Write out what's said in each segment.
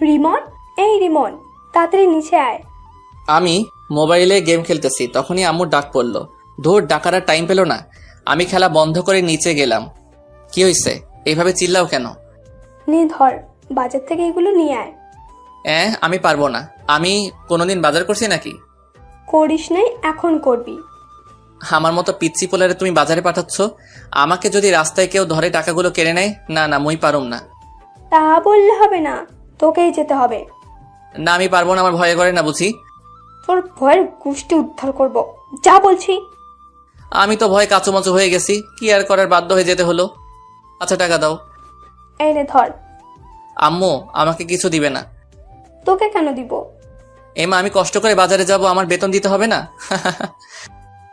রিমন, এই রিমন, তাড়াতাড়ি নিচে আয়। আমি মোবাইলে গেম খেলতেছি, তখনই আম্মুর ডাক পড়লো। ধুর, ডাকার আর টাইম পেল না। আমি খেলা বন্ধ করে নিচে গেলাম। কি হয়েছে, এইভাবে চিল্লাও কেন? নে ধর, বাজার থেকে এগুলো নিয়ে আয়। আমি পারবো না। আমি কোনোদিন বাজার করছি নাকি? করিস নাই, এখন করবি। আমার মতো পিচ্ছি পোলারে তুমি বাজারে পাঠাচ্ছ? আমাকে যদি রাস্তায় কেউ ধরে টাকাগুলো কেড়ে নেয়, না না, মুই পারুম না। তা বললে হবে না, তোকেই যেতে হবে। না, আমি পারবো না, আমার ভয় করে না বুঝি? তোর ভয়ের গোষ্ঠী উদ্ধার করব, যা বলছি। আমি তো ভয় কাচুমাচু হয়ে গেছি, কি আর করার, বাধ্য হয়ে যেতে হলো। আচ্ছা, টাকা দাও। এই নে ধর। আম্মু আমাকে কিছু দিবে না? তোকে কেন দিব? এমা, আমি কষ্ট করে বাজারে যাব, আমার বেতন দিতে হবে না?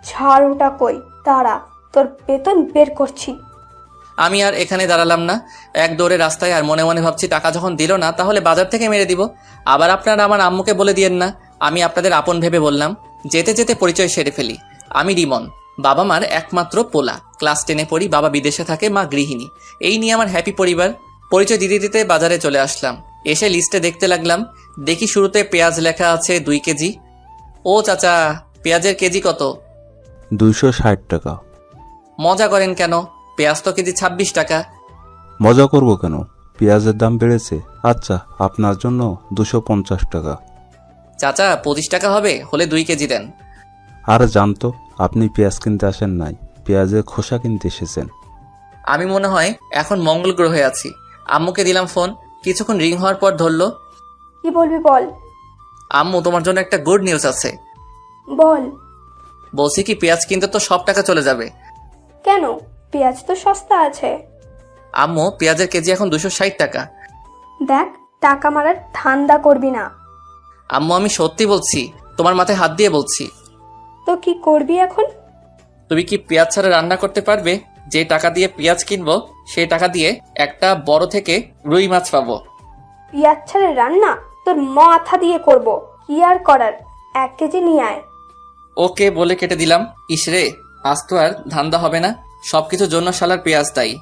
ছাড় ওটা, কই দাঁড়া, তোর বেতন বের করছি। আমি আর এখানে দাঁড়ালাম না, এক দৌড়ে রাস্তায়। আর মনে মনে ভাবছি, টাকা যখন দিল না, তাহলে বাজার থেকে মেরে দিব। আবার আপনারা আমার আম্মুকে বলে দিয়েন না। আমি আপনাদের আপন ভেবে বললাম। যেতে যেতে পরিচয় সেরে ফেলি। আমি রিমন, বাবা মার একমাত্র পোলা। ক্লাস 10-এ পড়ি, বাবা বিদেশে থাকে, মা গৃহিণী। এই নিয়ে আমার হ্যাপি পরিবার। পরিচয় দিতে দিতে বাজারে চলে আসলাম। এসে লিস্টে দেখতে লাগলাম। দেখি শুরুতে পেঁয়াজ লেখা আছে 2 কেজি। ও চাচা, পেঁয়াজের কেজি কত? 260 টাকা। মজা করেন কেন? পেঁয়াজ তো কেজি 26 টাকা। মজা করব কেন, পেঁয়াজের দাম বেড়েছে। আচ্ছা, আপনার জন্য 250 টাকা। চাচা, 25 টাকা হবে, হলে 2 কেজি দেন। আর জানতো, আপনি পেঁয়াজ কিনতে আসেন নাই, পেঁয়াজের খোসা কিনতে এসেছেন। আমি মনে হয় এখন মঙ্গল গ্রহে আছি। আম্মুকে দিলাম ফোন, কিছুক্ষণ রিং হওয়ার পর ধরলো। কি বলবি বল। আম্মু, তোমার জন্য একটা গুড নিউজ আছে। বল। বলছি কি, পেঁয়াজ কিনতে তো সব টাকা চলে যাবে। কেন, পেঁয়াজ তো সস্তা আছে। আম্মু, পেঁয়াজের কেজি এখন 260 টাকা। দেখ, টাকা মারার ধান্দা করবি না। আম্মু, আমি সত্যি বলছি, তোমার মাথায় হাত দিয়ে বলছি। তো কি করবি এখন? তুমি কি পেঁয়াজ ছাড়া রান্না করতে পারবে? যে টাকা দিয়ে পেঁয়াজ কিনবো, সেই টাকা দিয়ে একটা বড় থেকে রুই মাছ পাবো। পেঁয়াজ ছাড়া রান্না তোর মাথা দিয়ে করব, কি আর করার। 1 কেজি নিয়ে আয়। ওকে বলে কেটে দিলাম। ইসরে, আজ তো আর ধান্দা হবে না, সবকিছুর জন্য শালার পেঁয়াজ তাই।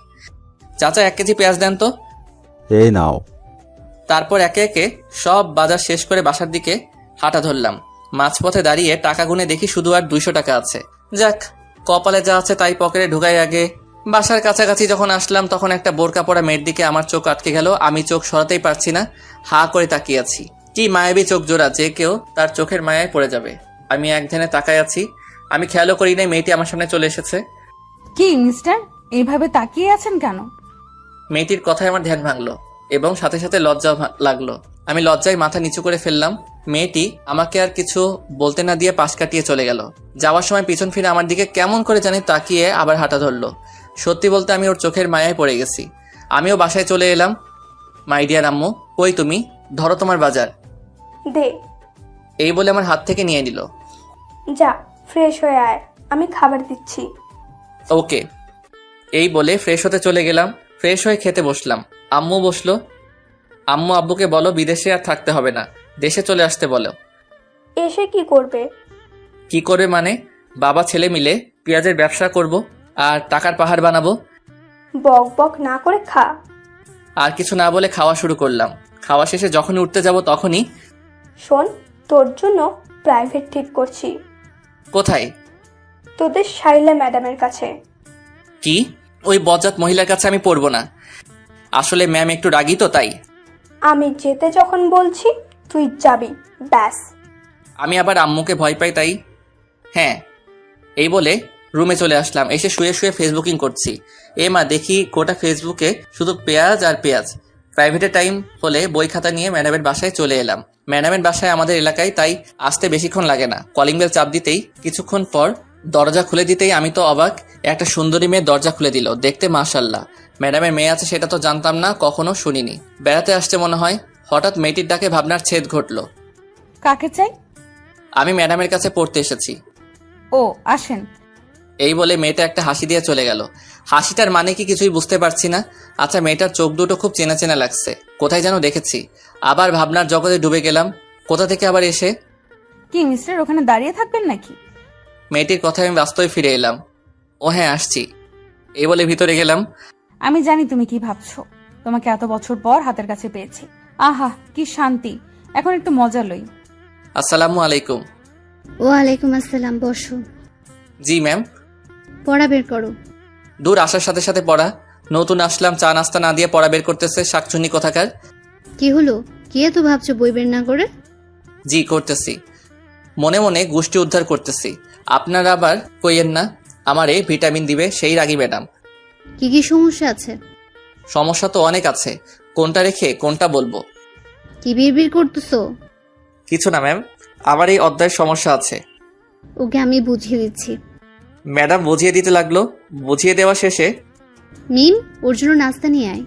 চাচা, 1 কেজি পেঁয়াজ দেন তো। এই নাও। তারপর একে একে সব বাজার শেষ করে বাসার দিকে হাঁটা ধরলাম। মাঝপথে দাঁড়িয়ে টাকা গুনে দেখি শুধু আর 200 টাকা আছে। যাক, কপালে যা আছে তাই পকেটে ঢুকাই আগে। বাসার কাছাকাছি যখন আসলাম, তখন একটা বোরকা পরা মেয়ের দিকে আমার চোখ আটকে গেল। আমি চোখ সরাতেই পারছি না, হা করে তাকিয়ে আছি। কি মায়াবী চোখ জোড়া, যে কেউ তার চোখের মায়ায় পড়ে যাবে। আমি এক ধ্যানে তাকায় আছি। আমি খেয়ালও করি নাই মেয়েটি আমার সামনে চলে এসেছে। কি মিস্টার, এইভাবে তাকিয়ে আছেন কেন? মেয়েটির কথায় আমার ধ্যান ভাঙলো এবং সাথে সাথে লজ্জা লাগলো। আমি লজ্জায় মাথা নিচু করে ফেললাম। মেয়েটি আমাকে আর কিছু বলতে না দিয়ে পাশ কাটিয়ে চলে গেল। যাওয়ার সময় পিছন ফিরে আমার দিকে কেমন করে জানি তাকিয়ে আবার হাঁটা ধরলো। সত্যি বলতে আমি ওর চোখের মায়ায় পড়ে গেছি। আমিও বাসায় চলে এলাম। মাই ডিয়ার আম্মু, কই তুমি? ধরো তোমার বাজার। দে। এই বলে আমার হাত থেকে নিয়ে নিল। যা, ফ্রেশ হয়ে আয়, আমি খাবার দিচ্ছি। ওকে। এই বলে ফ্রেশ হতে চলে গেলাম। ফ্রেশ হয়ে খেতে বসলাম। আম্মু বসলো। আম্মু, আব্বুকে বলো বিদেশে আর থাকতে হবে না, দেশে চলে আসতে বলো। এসে কি করবে? কি করবে মানে? বাবা ছেলে মিলে পেঁয়াজের ব্যবসা করব আর টাকার পাহাড় বানাবো। বক বক না করে খা। আর কিছু না বলে খাওয়া শুরু করলাম। খাওয়া শেষে যখনই উঠতে যাব তখনই, শোন, তোর জন্য প্রাইভেট ঠিক করছি। কোথায়? তোদের শাইলা ম্যাডামের কাছে। কি? ওই বজ্জাত মহিলার কাছে আমি পড়বো না। আসলে ম্যাম একটু রাগী তো, তাই। আমি যেতে যখন বলছি তুই যাবি, ব্যাস। আমি আবার আম্মুকে ভয় পাই, তাই। হ্যাঁ, এই বলে রুমে চলে আসলাম। এসে শুয়ে শুয়ে ফেসবুকিং করছি। মা, দেখি গোটা ফেসবুকে শুধু পেঁয়াজ আর পেঁয়াজ। প্রাইভেটের টাইম হলে বই খাতা নিয়ে ম্যাডামের বাসায় চলে এলাম। ম্যাডামের বাসায় আমাদের এলাকায়, তাই আসতে বেশিক্ষণ লাগে না। কলিং বেল চাপ দিতেই, কিছুক্ষণ পর দরজা খুলে দিতেই আমি তো অবাক, একটা সুন্দরী মেয়ে দরজা খুলে দিল। দেখতে মাশাআল্লাহ। ম্যাডামের মেয়ে আছে সেটা তো জানতাম না, কখনো শুনিনি। বেড়াতে আসছে মনে হয়। হঠাৎ মেয়েটির ডাকে ভাবনার ছেদ ঘটল। কাকে চাই? আমি ম্যাডামের কাছে পড়তে এসেছি। ও, আসেন। এই বলে মেয়েটা একটা হাসি দিয়ে চলে গেল। হাসিটার মানে কি কিছুই বুঝতে পারছি না। আচ্ছা, মেয়েটার চোখ দুটো খুব চেনা চেনা লাগছে, কোথায় যেন দেখেছি। আবার ভাবনার জগতে ডুবে গেলাম। কোথা থেকে আবার এসে। কি মিস্টার, ওখানে দাঁড়িয়ে থাকবেন নাকি? মেয়েটির কথায় আমি বাস্তবে ফিরে এলাম। ও হ্যাঁ, আসছি। এই বলে ভিতরে গেলাম। আমি জানি তুমি কি ভাবছো। তোমাকে এত বছর পর হাতের কাছে পেয়েছি। আহা কি শান্তি। এখন একটু মজা লই। আসসালামু আলাইকুম। ওয়ালাইকুম আসসালাম, বসো। জি ম্যাম। পড়া বের করো। দূর আসার সাথে সাথে পড়া। নতুন আসলাম, চা নাস্তা না দিয়ে পড়া বের করতেছে শাকচুনি কোথাকার। কি হলো? কি এত ভাবছো বই বের না করে? জি করতেছি, মনে মনে গোষ্ঠী উদ্ধার করতেছি। আপনারা আবার কইয়েন না আমারে ভিটামিন দিবে সেই রাগী ম্যাডাম। কি কি সমস্যা আছে? সমস্যা তো অনেক আছে, কোনটা রেখে কোনটা বলবো? কি বিড়বিড় করতেছো? কিছু না ম্যাম, আমার এই অধ্যায়ের সমস্যা আছে। ওকে আমি বুঝিয়ে দিচ্ছি। ম্যাডাম বুঝিয়ে দিতে লাগলো। বুঝিয়ে দেওয়া শেষে মিম, ওর জন্য নাস্তা নিয়ে আয়।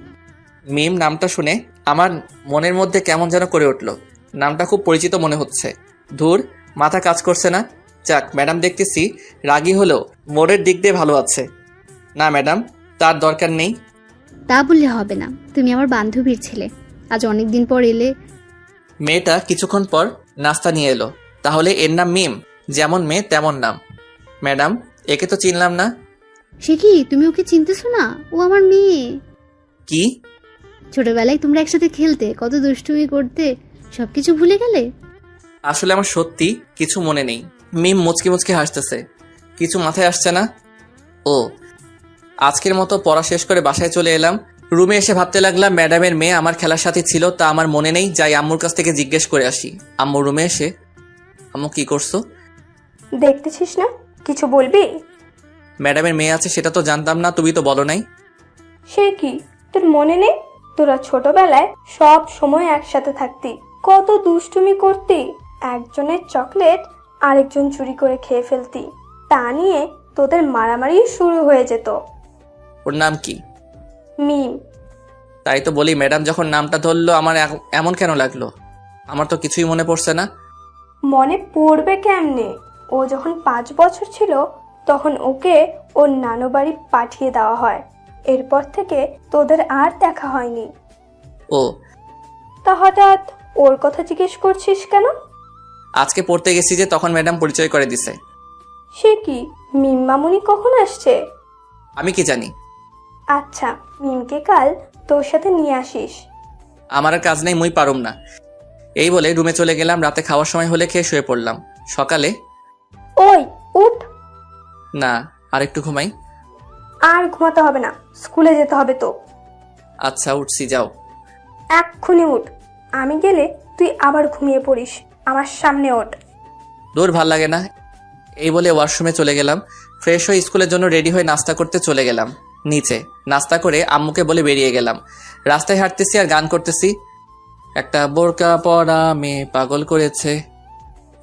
মিম নামটা শুনে আমার মনের মধ্যে কেমন যেন করে উঠল। নামটা খুব পরিচিত মনে হচ্ছে। ধুর, মাথা কাজ করছে না। যাক, ম্যাডাম দেখতেছি রাগী হলেও মোড়ের দিক দিয়ে ভালো আছে। না ম্যাডাম, তার দরকার নেই। তা বললে হবে না, তুমি আমার বান্ধবীর ছেলে। আজ অনেকদিন পর এলে। মেয়েটা কিছুক্ষণ পর নাস্তা নিয়ে এলো। তাহলে এর নাম মিম, যেমন মেয়ে তেমন নাম। ম্যাডাম, একে তো চিনলাম না। সে কি, তুমি ওকে চিনতেছো না? ও আমার মেয়ে। কি? ছোটবেলায় তোমরা একসাথে খেলতে, কত দুষ্টুমি করতে, সবকিছু ভুলে গেলে? আসলে আমার সত্যি কিছু মনে নেই। মিম মুচকি মুচকি হাসতেছে। কিছু মাথায় আসছে না। ও, আজকের মতো পড়া শেষ করে বাসায় চলে এলাম। রুমে এসে ভাবতে লাগলাম ম্যাডামের মেয়ে আমার খেলার সাথে ছিল, তা আমার মনে নেই। যাই আম্মুর কাছ থেকে জিজ্ঞেস করে আসি। আম্মু রুমে এসে, আম্মু কি করছো? দেখতেছিস না, কিছু বলবি? ম্যাডামের মেয়ে আছে সেটা তো জানতাম না, তুমি তো বলো নাই। সে কি, তোর মনে নেই? তোরা ছোটবেলায় সব সময় একসাথে থাকতি, কত দুষ্টুমি করতি। একজনের চকলেট আরেকজন চুরি করে খেয়ে ফেলতি, তা নিয়ে তোদের মারামারি শুরু হয়ে যেত। ওর নাম কি? মিম। তাই তো বলি, ম্যাডাম যখন নামটা ধরলো আমার এমন কেন লাগলো? আমার তো কিছুই মনে পড়ছে না। মনে পড়বে কেমনে? ও যখন 5 বছর ছিল তখন ওকে ওর নানু বাড়ি পাঠিয়ে দেওয়া হয়। এরপর থেকে তোদের আর দেখা হয়নি। ও, তা হঠাৎ ওর কথা জিজ্ঞেস করছিস কেন? আজকে পড়তে গেছি যে তখন ম্যাডাম পরিচয় করে দিছে। সে কি, মিম মামুনি কখন আসছে? আমি কি জানি। আচ্ছা, মিমকে কাল তোর সাথে নিয়ে আসিস। আমার আর কাজ নেই, মুই পারুম না। এই বলে রুমে চলে গেলাম। রাতে খাওয়ার সময় হলে খেয়ে শুয়ে পড়লাম। সকালে ওই উঠ। না, আর একটু ঘুমাই। আর ঘুমাতে হবে না, স্কুলে যেতে হবে তো। আচ্ছা উঠছি, যাও। এক্ষুনি উঠ, আমি গেলে তুই আবার ঘুমিয়ে পড়িস। আমার সামনে ওঠ। দূর, ভাল লাগে না। এই বলে ওয়াশরুমে চলে গেলাম। ফ্রেশ হয়ে স্কুলের জন্য রেডি হয়ে নাস্তা করতে চলে গেলাম নিচে। নাস্তা করে আম্মুকে বলে বেরিয়ে গেলাম। রাস্তায় হাঁটতেছি আর গান করতেছি। একটা বোরকা পরা মেয়ে পাগল করেছে,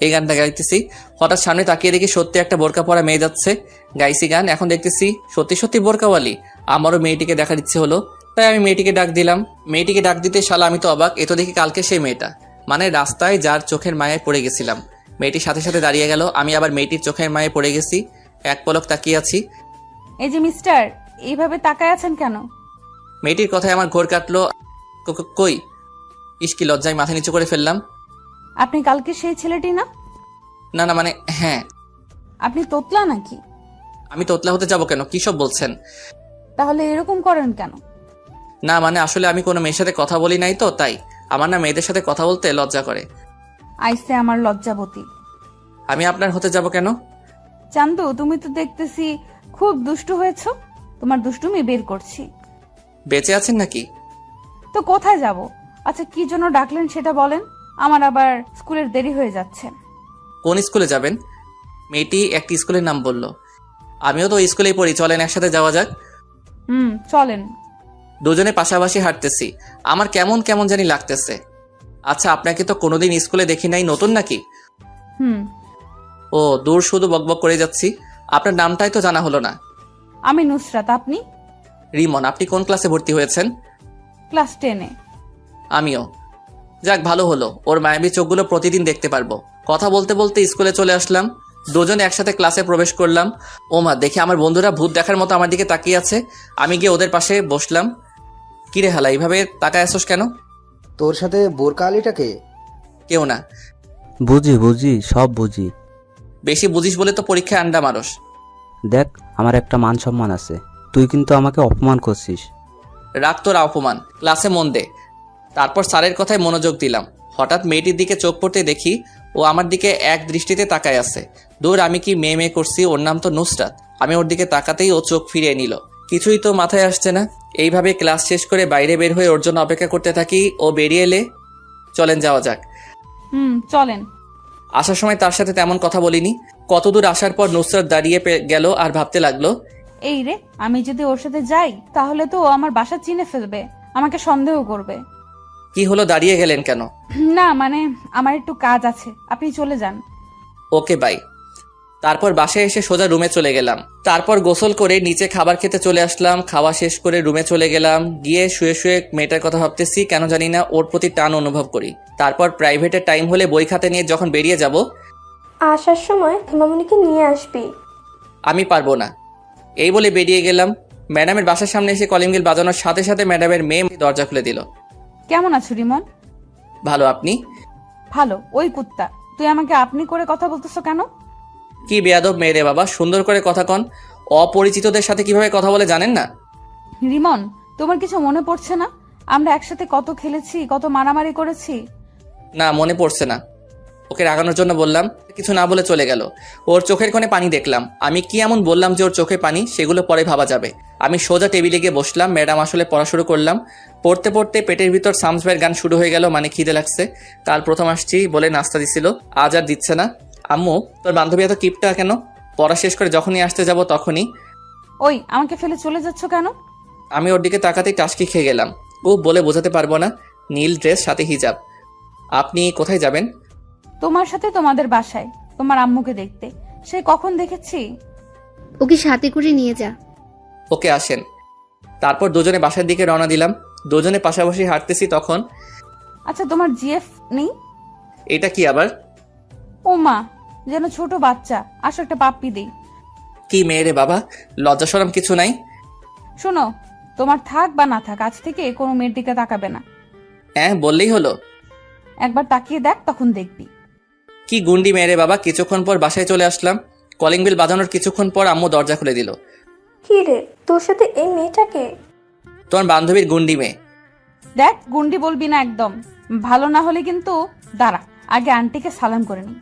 এই গানটা গাইতেছি। হঠাৎ সামনে তাকিয়ে দেখি সত্যি একটা বোরকা পরা মেয়ে যাচ্ছে। গাইছি গান, এখন দেখতেছি সত্যি সত্যি বোরকাওয়ালি। আমারও মেয়েটিকে দেখার ইচ্ছে হলো, তাই আমি মেয়েটিকে ডাক দিলাম। মেয়েটিকে ডাক দিতে শালা আমি তো অবাক, এ তো দেখি কালকে সেই মেয়েটা, মানে রাস্তায় যার চোখের মায়ায় পড়ে গেছিলাম। মেয়েটির সাথে সাথে দাঁড়িয়ে গেল। আমি আবার মেয়েটির চোখের মায়ায় পড়ে গেছি। এক পলক তাকিয়ে আছি। এই যে মিস্টার, এইভাবে তাকায় আছেন কেন? মেয়েটির কথায় আমার ঘোর কাটলো। কই, ইস্কি লজ্জায় মাথা নিচু করে ফেললাম। আপনি কালকে সেই ছেলেটি না? না না, মানে হ্যাঁ। আপনি তোতলা নাকি? আমি তোতলা হতে যাব কেন? কি সব বলছেন? তাহলে এরকম করেন কেন? না মানে আসলে আমি কোনো মেয়ের সাথে কথা বলি নাই তো, তাই আমার না মেয়েদের সাথে কথা বলতে লজ্জা করে। আইসে আমার লজ্জাবতী। আমি আপনার হতে যাব কেন? চান্দু, তুমি তো দেখতেছি খুব দুষ্টু হয়েছো। তোমার দুষ্টুমি বের করছি। বেঁচে আছেন নাকি? তো কোথায় যাব? আচ্ছা, কি জন্য ডাকলেন সেটা বলেন। আমার আবার স্কুলের দেরি হয়ে যাচ্ছে। কোন স্কুলে যাবেন? মেয়েটি একটি স্কুলের নাম বলল। আমিও তো ওই স্কুলেই পড়ি, চলেন একসাথে যাওয়া যাক। চলেন। দুজনে পাশাপাশি হাঁটতেছি। আমার কেমন কেমন জানি লাগতেছে। আচ্ছা, আপনাকে তো কোনোদিন স্কুলে দেখি নাই, নতুন নাকি? ও দূর, শুধু বকবক করে যাচ্ছি। আপনার নামটাই তো জানা হলো না। আমি নুসরাত। আপনি? রিমন। আপনি কোন ক্লাসে ভর্তি হয়েছেন? ক্লাস 10-এ। আমিও। যাক, ভালো হলো, ওর মায়াবী চোখগুলো প্রতিদিন দেখতে পারবো। কথা বলতে বলতে স্কুলে চলে আসলাম। দুজনে একসাথে ক্লাসে প্রবেশ করলাম। ওমা, দেখে আমার বন্ধুরা ভূত দেখার মতো আমার দিকে তাকিয়ে আছে। আমি গিয়ে ওদের পাশে বসলাম। কিরে হালা, এইভাবে তাকায় আসোস কেন? তোর সাথে বোরকা আলীটাকে? কেউ না। বুঝি সব বুঝি। বেশি বুঝিস বলে তো পরীক্ষায় আন্ডা মারস। দেখ, আমার একটা মান সম্মান আছে। তুই কিন্তু আমাকে অপমান করছিস। রাগ তোর অপমান, ক্লাসে মন দে। তারপর স্যারের কথায় মনোযোগ দিলাম। হঠাৎ মেয়েটির দিকে চোখ পড়তে দেখি ও আমার দিকে এক দৃষ্টিতে তাকায় আছে। দূর, আমি কি মেয়ে করছি, ওর নাম তো নুসরাত। আমি ওর দিকে তাকাতেই ও চোখ ফিরিয়ে নিল। কিছুই তো মাথায় আসছে না। এইভাবে ক্লাস শেষ করে বাইরে বের হয়ে ওর জন্য অপেক্ষা করতে থাকি। ও বেরিয়ে এলে চলেন যাওয়া যাক। চলেন। আসার সময় তার সাথে তেমন কথা বলিনি। কতদূর আসার পর নুসরাত দাঁড়িয়ে গেল আর ভাবতে লাগলো, এই রে, আমি যদি ওর সাথে যাই তাহলে তো ও আমার বাসা চিনে ফেলবে, আমাকে সন্দেহ করবে। কি হলো, দাঁড়িয়ে গেলেন কেন? না মানে আমার একটু কাজ আছে, আপনি চলে যান। Okay bye. তারপর বাসায় এসে সোজা রুমে চলে গেলাম। তারপর গোসল করে নিচে খাবার খেতে চলে আসলাম। খাওয়া শেষ করে রুমে চলে গেলাম। গিয়ে শুয়ে শুয়ে মেয়েটার কথা ভাবতেছি, কেন জানি না ওর প্রতি টান অনুভব করি। তারপর প্রাইভেটের টাইম হলে বই খাতা নিয়ে যখন বেরিয়ে যাব, আসার সময় হিমামণিকে নিয়ে আসবি। আমি পারবো না এই বলে বেরিয়ে গেলাম। ম্যাডামের বাসার সামনে এসে কলিং বেল বাজানোর সাথে সাথে ম্যাডামের মেয়ে দরজা খুলে দিল। কেমন আছো রিমন? ভালো, আপনি? ভালো। ওই কুত্তা, তুই আমাকে আপনি করে কথা বলতেছো কেন? কি বেয়াদব মেয়ে রে বাবা, সুন্দর করে কথা কন। অপরিচিতদের সাথে কিভাবে কথা বলে জানেন না? রিমন, তোমার কিছু মনে পড়ছে না? আমরা একসাথে কত খেলেছি, কত মারামারি করেছি। না, মনে পড়ছে না। ওকে রাগানোর জন্য বললাম, কিছু না বলে চলে গেল। ওর চোখের কোণে পানি দেখলাম। আমি কি এমন বললাম যে ওর চোখে পানি, সেগুলো পরে ভাবা যাবে। আমি সোজা টেবিলে গিয়ে বসলাম। ম্যাডাম আসলে পড়া শুরু করলাম। পড়তে পড়তে পেটের ভিতর সামস ভাইয়ের গান শুরু হয়ে গেল। মানে খিদে লাগছে। কাল প্রথম আসছি বলে নাস্তা দিছিল, আজ আর দিচ্ছে না। আম্মু, তোর বান্ধবী এত কিপটা কেন? পড়া শেষ করে যখনই আসতে যাব তখনই। ওই, আমাকে ফেলে চলে যাচ্ছ কেন? আমি ওর দিকে তাকাতেই টাসকি খেয়ে গেলাম। ও বলে বোঝাতে পারবো না। নীল ড্রেস, সাথে হিজাব। আপনি কোথায় যাবেন? তোমার সাথে তোমাদের বাসায়, তোমার আম্মুকে দেখতে। সে কখন দেখেছি। ওকে সাথে করে নিয়ে যা। ওকে, আসেন। তারপর দুজনে বাসার দিকে রওনা দিলাম। দুজনে পাশাপাশি হাঁটতেছি তখন। আচ্ছা, তোমার জিএফ নেই? এটা কি আবার? ও মা, যেন ছোট বাচ্চা। আসো একটা পাপ্পি দিই। কি মেয়ে রে বাবা, লজ্জা শরম কিছু নাই? শোনো, তোমার থাক বা না থাক, আজ থেকে কোনো মেয়ের দিকে তাকাবে না। হ্যাঁ, বললেই হলো। একবার তাকিয়ে দেখ, তখন দেখবি। কি গুন্ডি মেয়ে রে বাবা। কিছুক্ষণ পর বাসায় চলে আসলাম। কলিং বেল বাজানোর কিছুক্ষণ পর আম্মু দরজা খুলে দিল। কি রে, তোর সাথে এই মেয়েটাকে? তোমার বান্ধবীর গুন্ডি মেয়ে। দেখ, গুন্ডি বলবি না একদম। ভালো না হলে কিন্তু দাঁড়া, আগে আন্টিকে সালাম করে নি।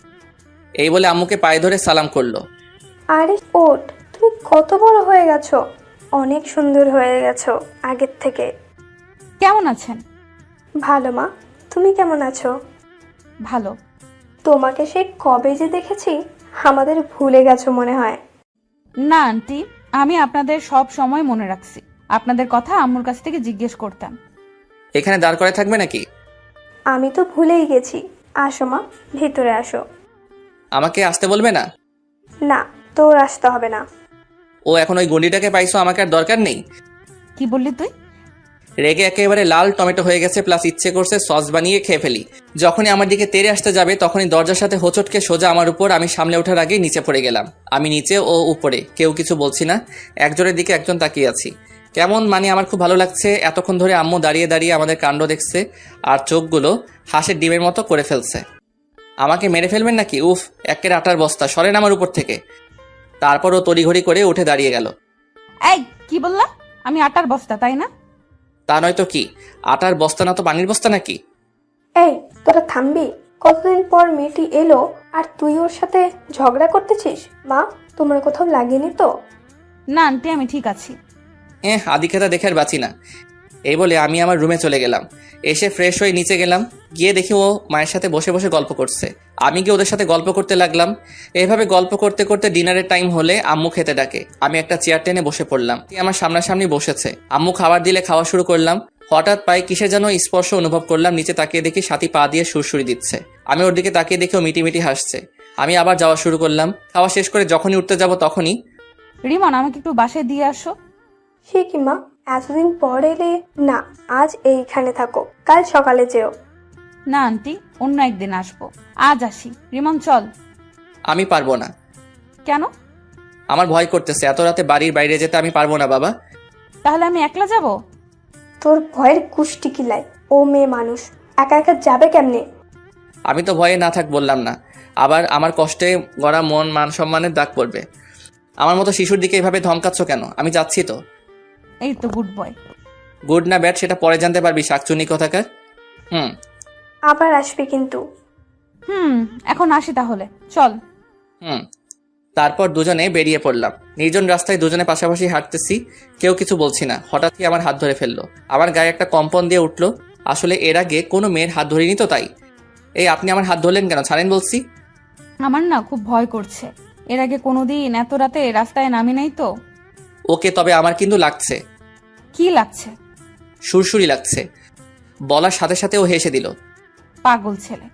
এই বলে আম্মুকে পায়ে ধরে সালাম করলো। আরে ওঠ, তুমি কত বড় হয়ে গেছো, অনেক সুন্দর হয়ে গেছো আগের থেকে। কেমন আছেন? ভালো মা, তুমি কেমন আছো? ভালো। তোমাকে সে কবে যে দেখেছি, আমাদের ভুলে গেছো মনে হয়। না আন্টি, আমি আপনাদের সব সময় মনে রাখছি। আপনাদের কথা আম্মুর কাছ থেকে জিজ্ঞেস করতাম। এখানে দাঁড় করে থাকবে নাকি? আমি তো ভুলেই গেছি। আসো মা, ভিতরে আসো। আমাকে আসতে বলবে না? না, তোর আসতে হবে না। ও এখন ওই গুন্ডিটাকে পাইছো, আমাকে আর দরকার নেই। কি বললি তুই? রেগে একেবারে লাল টমেটো হয়ে গেছে, প্লাস ইচ্ছে করছে সস বানিয়ে খেয়ে ফেলি। যখনই আমার দিকে তেড়ে আসতে যাবে তখনই দরজার সাথে হোঁচটকে সোজা আমার উপর। আমি সামনে ওঠার আগেই নিচে পড়ে গেলাম। আমি নিচে ও উপরে, কেউ কিছু বলছি না। একজনের দিকে একজন তাকিয়ে আছি। কেমন মানে আমার খুব ভালো লাগছে। এতক্ষণ ধরে আম্মু দাঁড়িয়ে দাঁড়িয়ে আমাদের কাণ্ড দেখছে আর চোখগুলো হাঁসের ডিমের মতো করে ফেলছে। আমাকে মেরে ফেলবেন নাকি? উফ, একের আটার বস্তা, সরেন আমার উপর থেকে। তারপর ও তড়িঘড়ি করে উঠে দাঁড়িয়ে গেল। এই, কি বললা? আমি আটার বস্তা, তাই না? তা নয় তো কি, আটার বস্তা না তো পানির বস্তা নাকি? এই, তোরা থামবি? কতদিন পর মেয়েটি এলো আর তুই ওর সাথে ঝগড়া করতেছিস? মা, তোমার কোথাও লাগেনি তো? না আন্টি, আমি ঠিক আছি। আদিক্ষেতা দেখে আর বাঁচি না। এই বলে আমি আমার রুমে চলে গেলাম। এসে ফ্রেশ হয়ে নিচে গেলাম। গিয়ে দেখি ও মায়ের সাথে বসে বসে গল্প করছে। আমি গিয়ে ওদের সাথে গল্প করতে লাগলাম। এইভাবে গল্প করতে করতে ডিনারের টাইম হলে আম্মু খেতে ডাকে। আমি একটা চেয়ার টেনে বসে পড়লাম। আমার সামনাসামনি বসেছে। আম্মু খাবার দিলে খাওয়া শুরু করলাম। হঠাৎ পায়ে কিসের যেন স্পর্শ অনুভব করলাম। নিচে তাকিয়ে দেখি সাথী পা দিয়ে সুরসুরি দিচ্ছে। আমি ওর দিকে তাকিয়ে দেখি ও মিটিমিটি হাসছে। আমি আবার যাওয়া শুরু করলাম। খাওয়া শেষ করে যখনই উঠতে যাব তখনই, রিমন, আমাকে একটু বাসায় দিয়ে আসো। সে কি মা, এতদিন পর এলে? না, আজ এইখানে থাকো, কাল সকালে যেও। না আন্টি, অন্য একদিন আসবো, আজ আসি। রিমন চল। আমি পারবো না। কেন? আমার ভয় করতেছে। এত রাতে বাড়ির বাইরে যেতে আমি পারবো না বাবা। তাহলে আমি একলা যাব? তোর ভয়ের কুষ্টি কিলাই, ও মেয়ে মানুষ একা একা যাবে কেমনে? আমি তো ভয়ে না থাক বললাম না। আবার আমার কষ্টে গড়া মন মান সম্মানের দাগ পড়বে। আমার মতো শিশুর দিকে এভাবে ধমকাচ্ছ কেন? আমি যাচ্ছি তো। এই তো গুড বয়। গুড না ব্যাড সেটা পরে জানতে পারবি, শাকচুনি কোথাকার। হুম। আবার আসবে কিন্তু। এখন আসি তাহলে, চল। হুম। তারপর দুজনে বেরিয়ে পড়লাম। নির্জন রাস্তায় দুজনে পাশাপাশি হাঁটতেছি, কেউ কিছু বলছি না। হঠাৎই আমার হাত ধরে ফেললো। আমার গায়ে একটা কম্পন দিয়ে উঠলো। আসলে এর আগে কোনো মেয়ের হাত ধরিনি তো, তাই। এই আপনি আমার হাত ধরলেন কেন? ছাড়েন বলছি। আমার না খুব ভয় করছে, এর আগে কোনোদিন এত রাতে রাস্তায় নামি নাই তো। ওকে, তবে আমার কিন্তু লাগছে। কি লাগছে? সুরসুরি লাগছে। বলার সাথে সাথে ও হেসে দিল। পাগল ছেলে।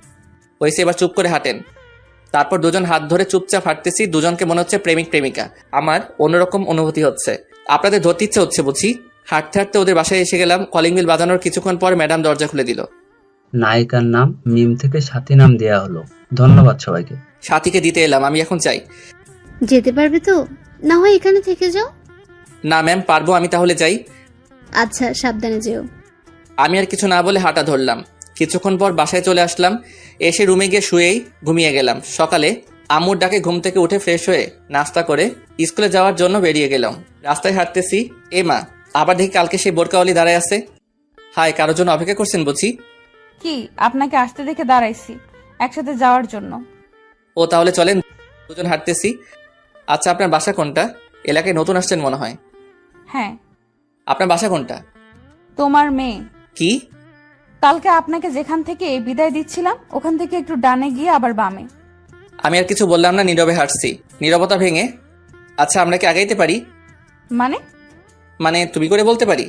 হয়েছে, এবার চুপ করে হাঁটেন। তারপর দুজন হাত ধরে চুপচাপ হাঁটতেছি। দুজনকে মনে হচ্ছে প্রেমিক প্রেমিকা। আমার অন্যরকম অনুভূতি হচ্ছে। আপনাদের ধরতে ইচ্ছে হচ্ছে বুঝি। হাঁটতে হাঁটতে ওদের বাসায় এসে গেলাম। কলিং বেল বাজানোর কিছুক্ষণ পর ম্যাডাম দরজা খুলে দিল। নায়িকার নাম মিম থেকে সাথী নাম দেয়া হলো। ধন্যবাদ সবাইকে। সাথীকে দিতে এলাম। আমি এখন চাই। যেতে পারবে তো? না হয় এখানে থেকে যাও। না ম্যাম, পারবো। আমি তাহলে যাই। আচ্ছা, সাবধানে যেও। আমি আর কিছু না বলে হাঁটা ধরলাম। কিছুক্ষণ পর বাসায় চলে আসলাম। এসে রুমে গিয়ে শুয়েই ঘুমিয়ে গেলাম। সকালে আম্মুর ডাকে ঘুম থেকে উঠে ফ্রেশ হয়ে নাস্তা করে স্কুলে যাওয়ার জন্য বেরিয়ে গেলাম। রাস্তায় হাঁটতেছি। এ মা, আবার দেখি কালকে সেই বোরকাওয়ালি দাঁড়ায় আছে। হাই, কারোর জন্য অপেক্ষা করছেন বুঝি? কি, আপনাকে আসতে দেখে দাঁড়াইছি একসাথে যাওয়ার জন্য। ও, তাহলে চলেন, দুজন হাঁটতেছি। আচ্ছা, আপনার বাসা কোনটা? এলাকায় নতুন আসছেন মনে হয়। হ্যাঁ। আপনার বাসা কোনটা? তোমার মেয়ে। কি? কালকে আপনাকে যেখান থেকে বিদায় দিচ্ছিলাম ওখান থেকে একটু ডানে গিয়ে আবার বামে। আমি আর কিছু বললাম না, নীরবে হাঁটছি। নীরবতা ভেঙে, আচ্ছা আমরা কি আগাইতে পারি? মানে তুমি করে বলতে পারি।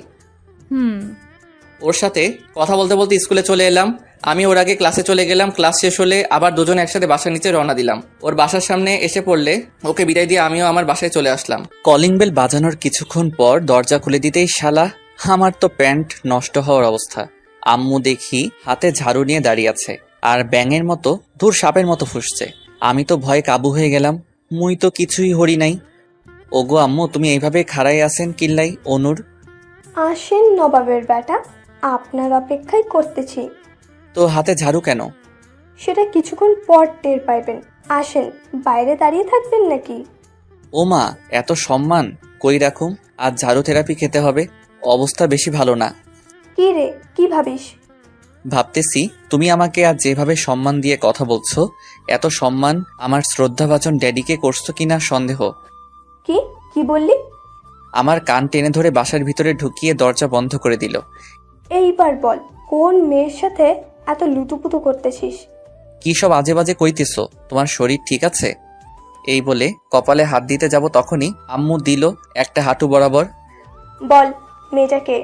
ওর সাথে কথা বলতে বলতে স্কুলে চলে এলাম। আমি ওর আগে ক্লাসে চলে গেলাম। ক্লাস শেষ হলে আবার দুজন একসাথে বাসার নিচে রওনা দিলাম। ওর বাসার সামনে এসে পড়লে ওকে বিদায় দিয়ে আমিও আমার বাসায় চলে আসলাম। কলিং বেল বাজানোর কিছুক্ষণ পর দরজা খুলে দিতেই শালা, আমার তো প্যান্ট নষ্ট হওয়ার অবস্থা। আম্মু দেখি হাতে ঝাড়ু নিয়ে দাঁড়িয়ে আছে আর ব্যাঙের মতো ধুর সাপের মতো ফুসছে। আমি তো ভয়ে কাবু হয়ে গেলাম। মুই তো কিছুই হরি নাই। ওগো আম্মু, তুমি এইভাবে খাড়াই আছেন কিল্লাই? অনুর। আসেন নবাবের বেটা, আপনার অপেক্ষাই করতেছি। তো হাতে ঝাড়ু কেন? সেটা কিছুক্ষণ পর টের পাইবেন। আসেন, বাইরে দাঁড়িয়ে থাকবেন নাকি? ও মা, এত সম্মান কই রাখুম? আজ ঝাড়ু থেরাপি খেতে হবে। অবস্থা বেশি ভালো না। কি রে, কি ভাবিস? ভাবতেছি তুমি আমাকে আজ যেভাবে সম্মান দিয়ে কথা বলছো, এত সম্মান আমার শ্রদ্ধাভাজন ড্যাডিকে করছো কিনা সন্দেহ। কি কি বললি? আমার কান টেনে ধরে বাসার ভিতরে ঢুকিয়ে দরজা বন্ধ করে দিল। এইবার বল, কোন মেয়ের সাথে এত লুতুপুতু করতেছিস? কি সব আজে বাজে কইতেছো? তোমার শরীর ঠিক আছে? এই বলে কপালে হাত দিতে যাব তখনই আম্মু দিল একটা হাঁটু বরাবর। বল, মেয়েটাকে?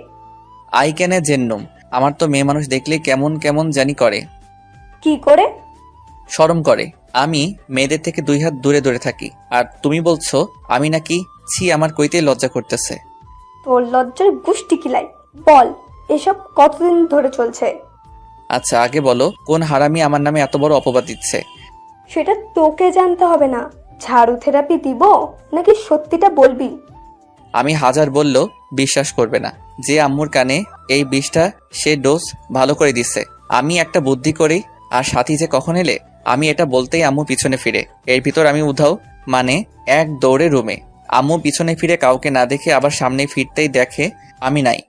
আই ক্যানে জেন্নুম। আমার তো মেয়ে মানুষ দেখলেই কেমন কেমন জানি করে। কি করে? শরম করে। আমি মেয়েদের থেকে 2 হাত দূরে দূরে থাকি। আর তুমি বলছো আমি নাকি? ছি, আমার কইতেই লজ্জা করতেছে। তোর লজ্জার গুষ্টি কিলাই। বল, এসব কতদিন ধরে চলছে? আচ্ছা আগে বলো, কোন হারামি আমার নামে এত বড় অপবাদ দিচ্ছে? সেটা তোকে জানতে হবে না। ঝাড়ু থেরাপি দিব নাকি সত্যিটা বলবি? আমি হাজার বললেও বিশ্বাস করবে না। যে আম্মুর কানে এই বিষটা সে ডোজ ভালো করে দিচ্ছে। আমি একটা বুদ্ধি করি। আর সাথী যে কখন এলে, আমি এটা বলতেই আম্মু পিছনে ফিরে। এর ভিতর আমি উধাও, মানে এক দৌড়ে রুমে। আম্মু পিছনে ফিরে কাউকে না দেখে আবার সামনে ফিরতেই দেখে আমি নাই।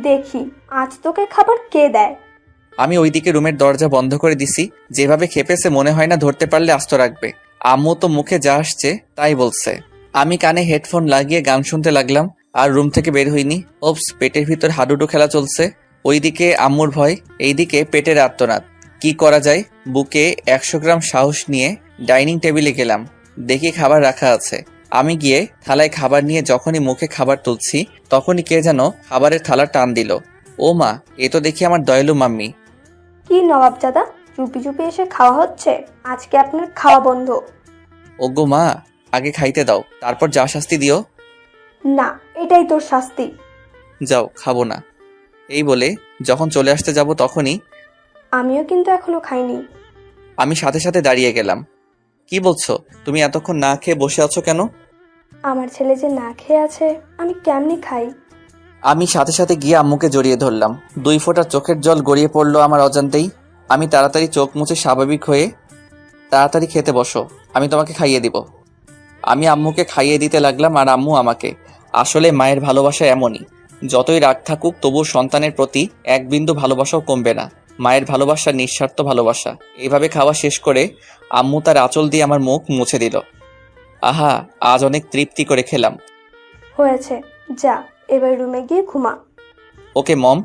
দেখি আজ তোকে খাবার কে দেয়। আমি ওইদিকে রুমের দরজা বন্ধ করে দিছি। যেভাবে খেপেছে মনে হয় না ধরতে পারলে আস্ত রাখবে। আম্মু তো মুখে যা আসছে তাই বলছে। আমি কানে হেডফোন লাগিয়ে গান শুনতে লাগলাম আর রুম থেকে বের হইনি। ওপস, পেটের ভিতর হাডুডু খেলা চলছে। ওইদিকে আম্মুর ভয়, এইদিকে পেটের আর্তনাদ। কি করা যায়? বুকে 100 গ্রাম সাহস নিয়ে ডাইনিং টেবিলে গেলাম। দেখি খাবার রাখা আছে। আমি গিয়ে থালায় খাবার নিয়ে যখনই মুখে খাবার তুলছি তখনই কে যেন খাবারের থালা টান দিল। ও মা, এ তো দেখি আমার দয়ালু মাম্মি। কি নবাবজাদা, চুপি চুপি এসে খাওয়া হচ্ছে? আজকে আপনার খাওয়া বন্ধ। ওগো মা, আগে খাইতে দাও, তারপর যা শাস্তি দিও। না, এটাই তোর শাস্তি। যাও, খাবো না। এই বলে যখন চলে আসতে যাব তখনই আমিও কিন্তু এখনো খাইনি। আমি সাথে সাথে দাঁড়িয়ে গেলাম। কি বলছো? তুমি এতক্ষণ না খেয়ে বসে আছো কেন? আমার ছেলে যে না খেয়ে আছে, আমি কেমনি খাই? আমি সাথে সাথে গিয়ে আম্মুকে জড়িয়ে ধরলাম। 2 ফোঁটা চোখের জল গড়িয়ে পড়লো আমার অজান্তেই। আমি তাড়াতাড়ি চোখ মুছে স্বাভাবিক হয়ে, তাড়াতাড়ি খেতে বসো, আমি তোমাকে খাইয়ে দিব। আমি আম্মুকে খাইয়ে দিতে লাগলাম আর আম্মু আমাকে। আসলে মায়ের ভালোবাসা এমনই, যতই রাগ থাকুক তবু সন্তানের প্রতি এক বিন্দু ভালোবাসাও কমবে না। মায়ের ভালোবাসা নিঃস্বার্থ ভালোবাসা। এইভাবে খাওয়া শেষ করে আম্মু তার আঁচল দিয়ে আমার মুখ মুছে দিল। আহা, আজ অনেক তৃপ্তি করে খেলাম। হয়েছে, যা এবার রুমে গিয়ে ঘুমা। ওকে মম।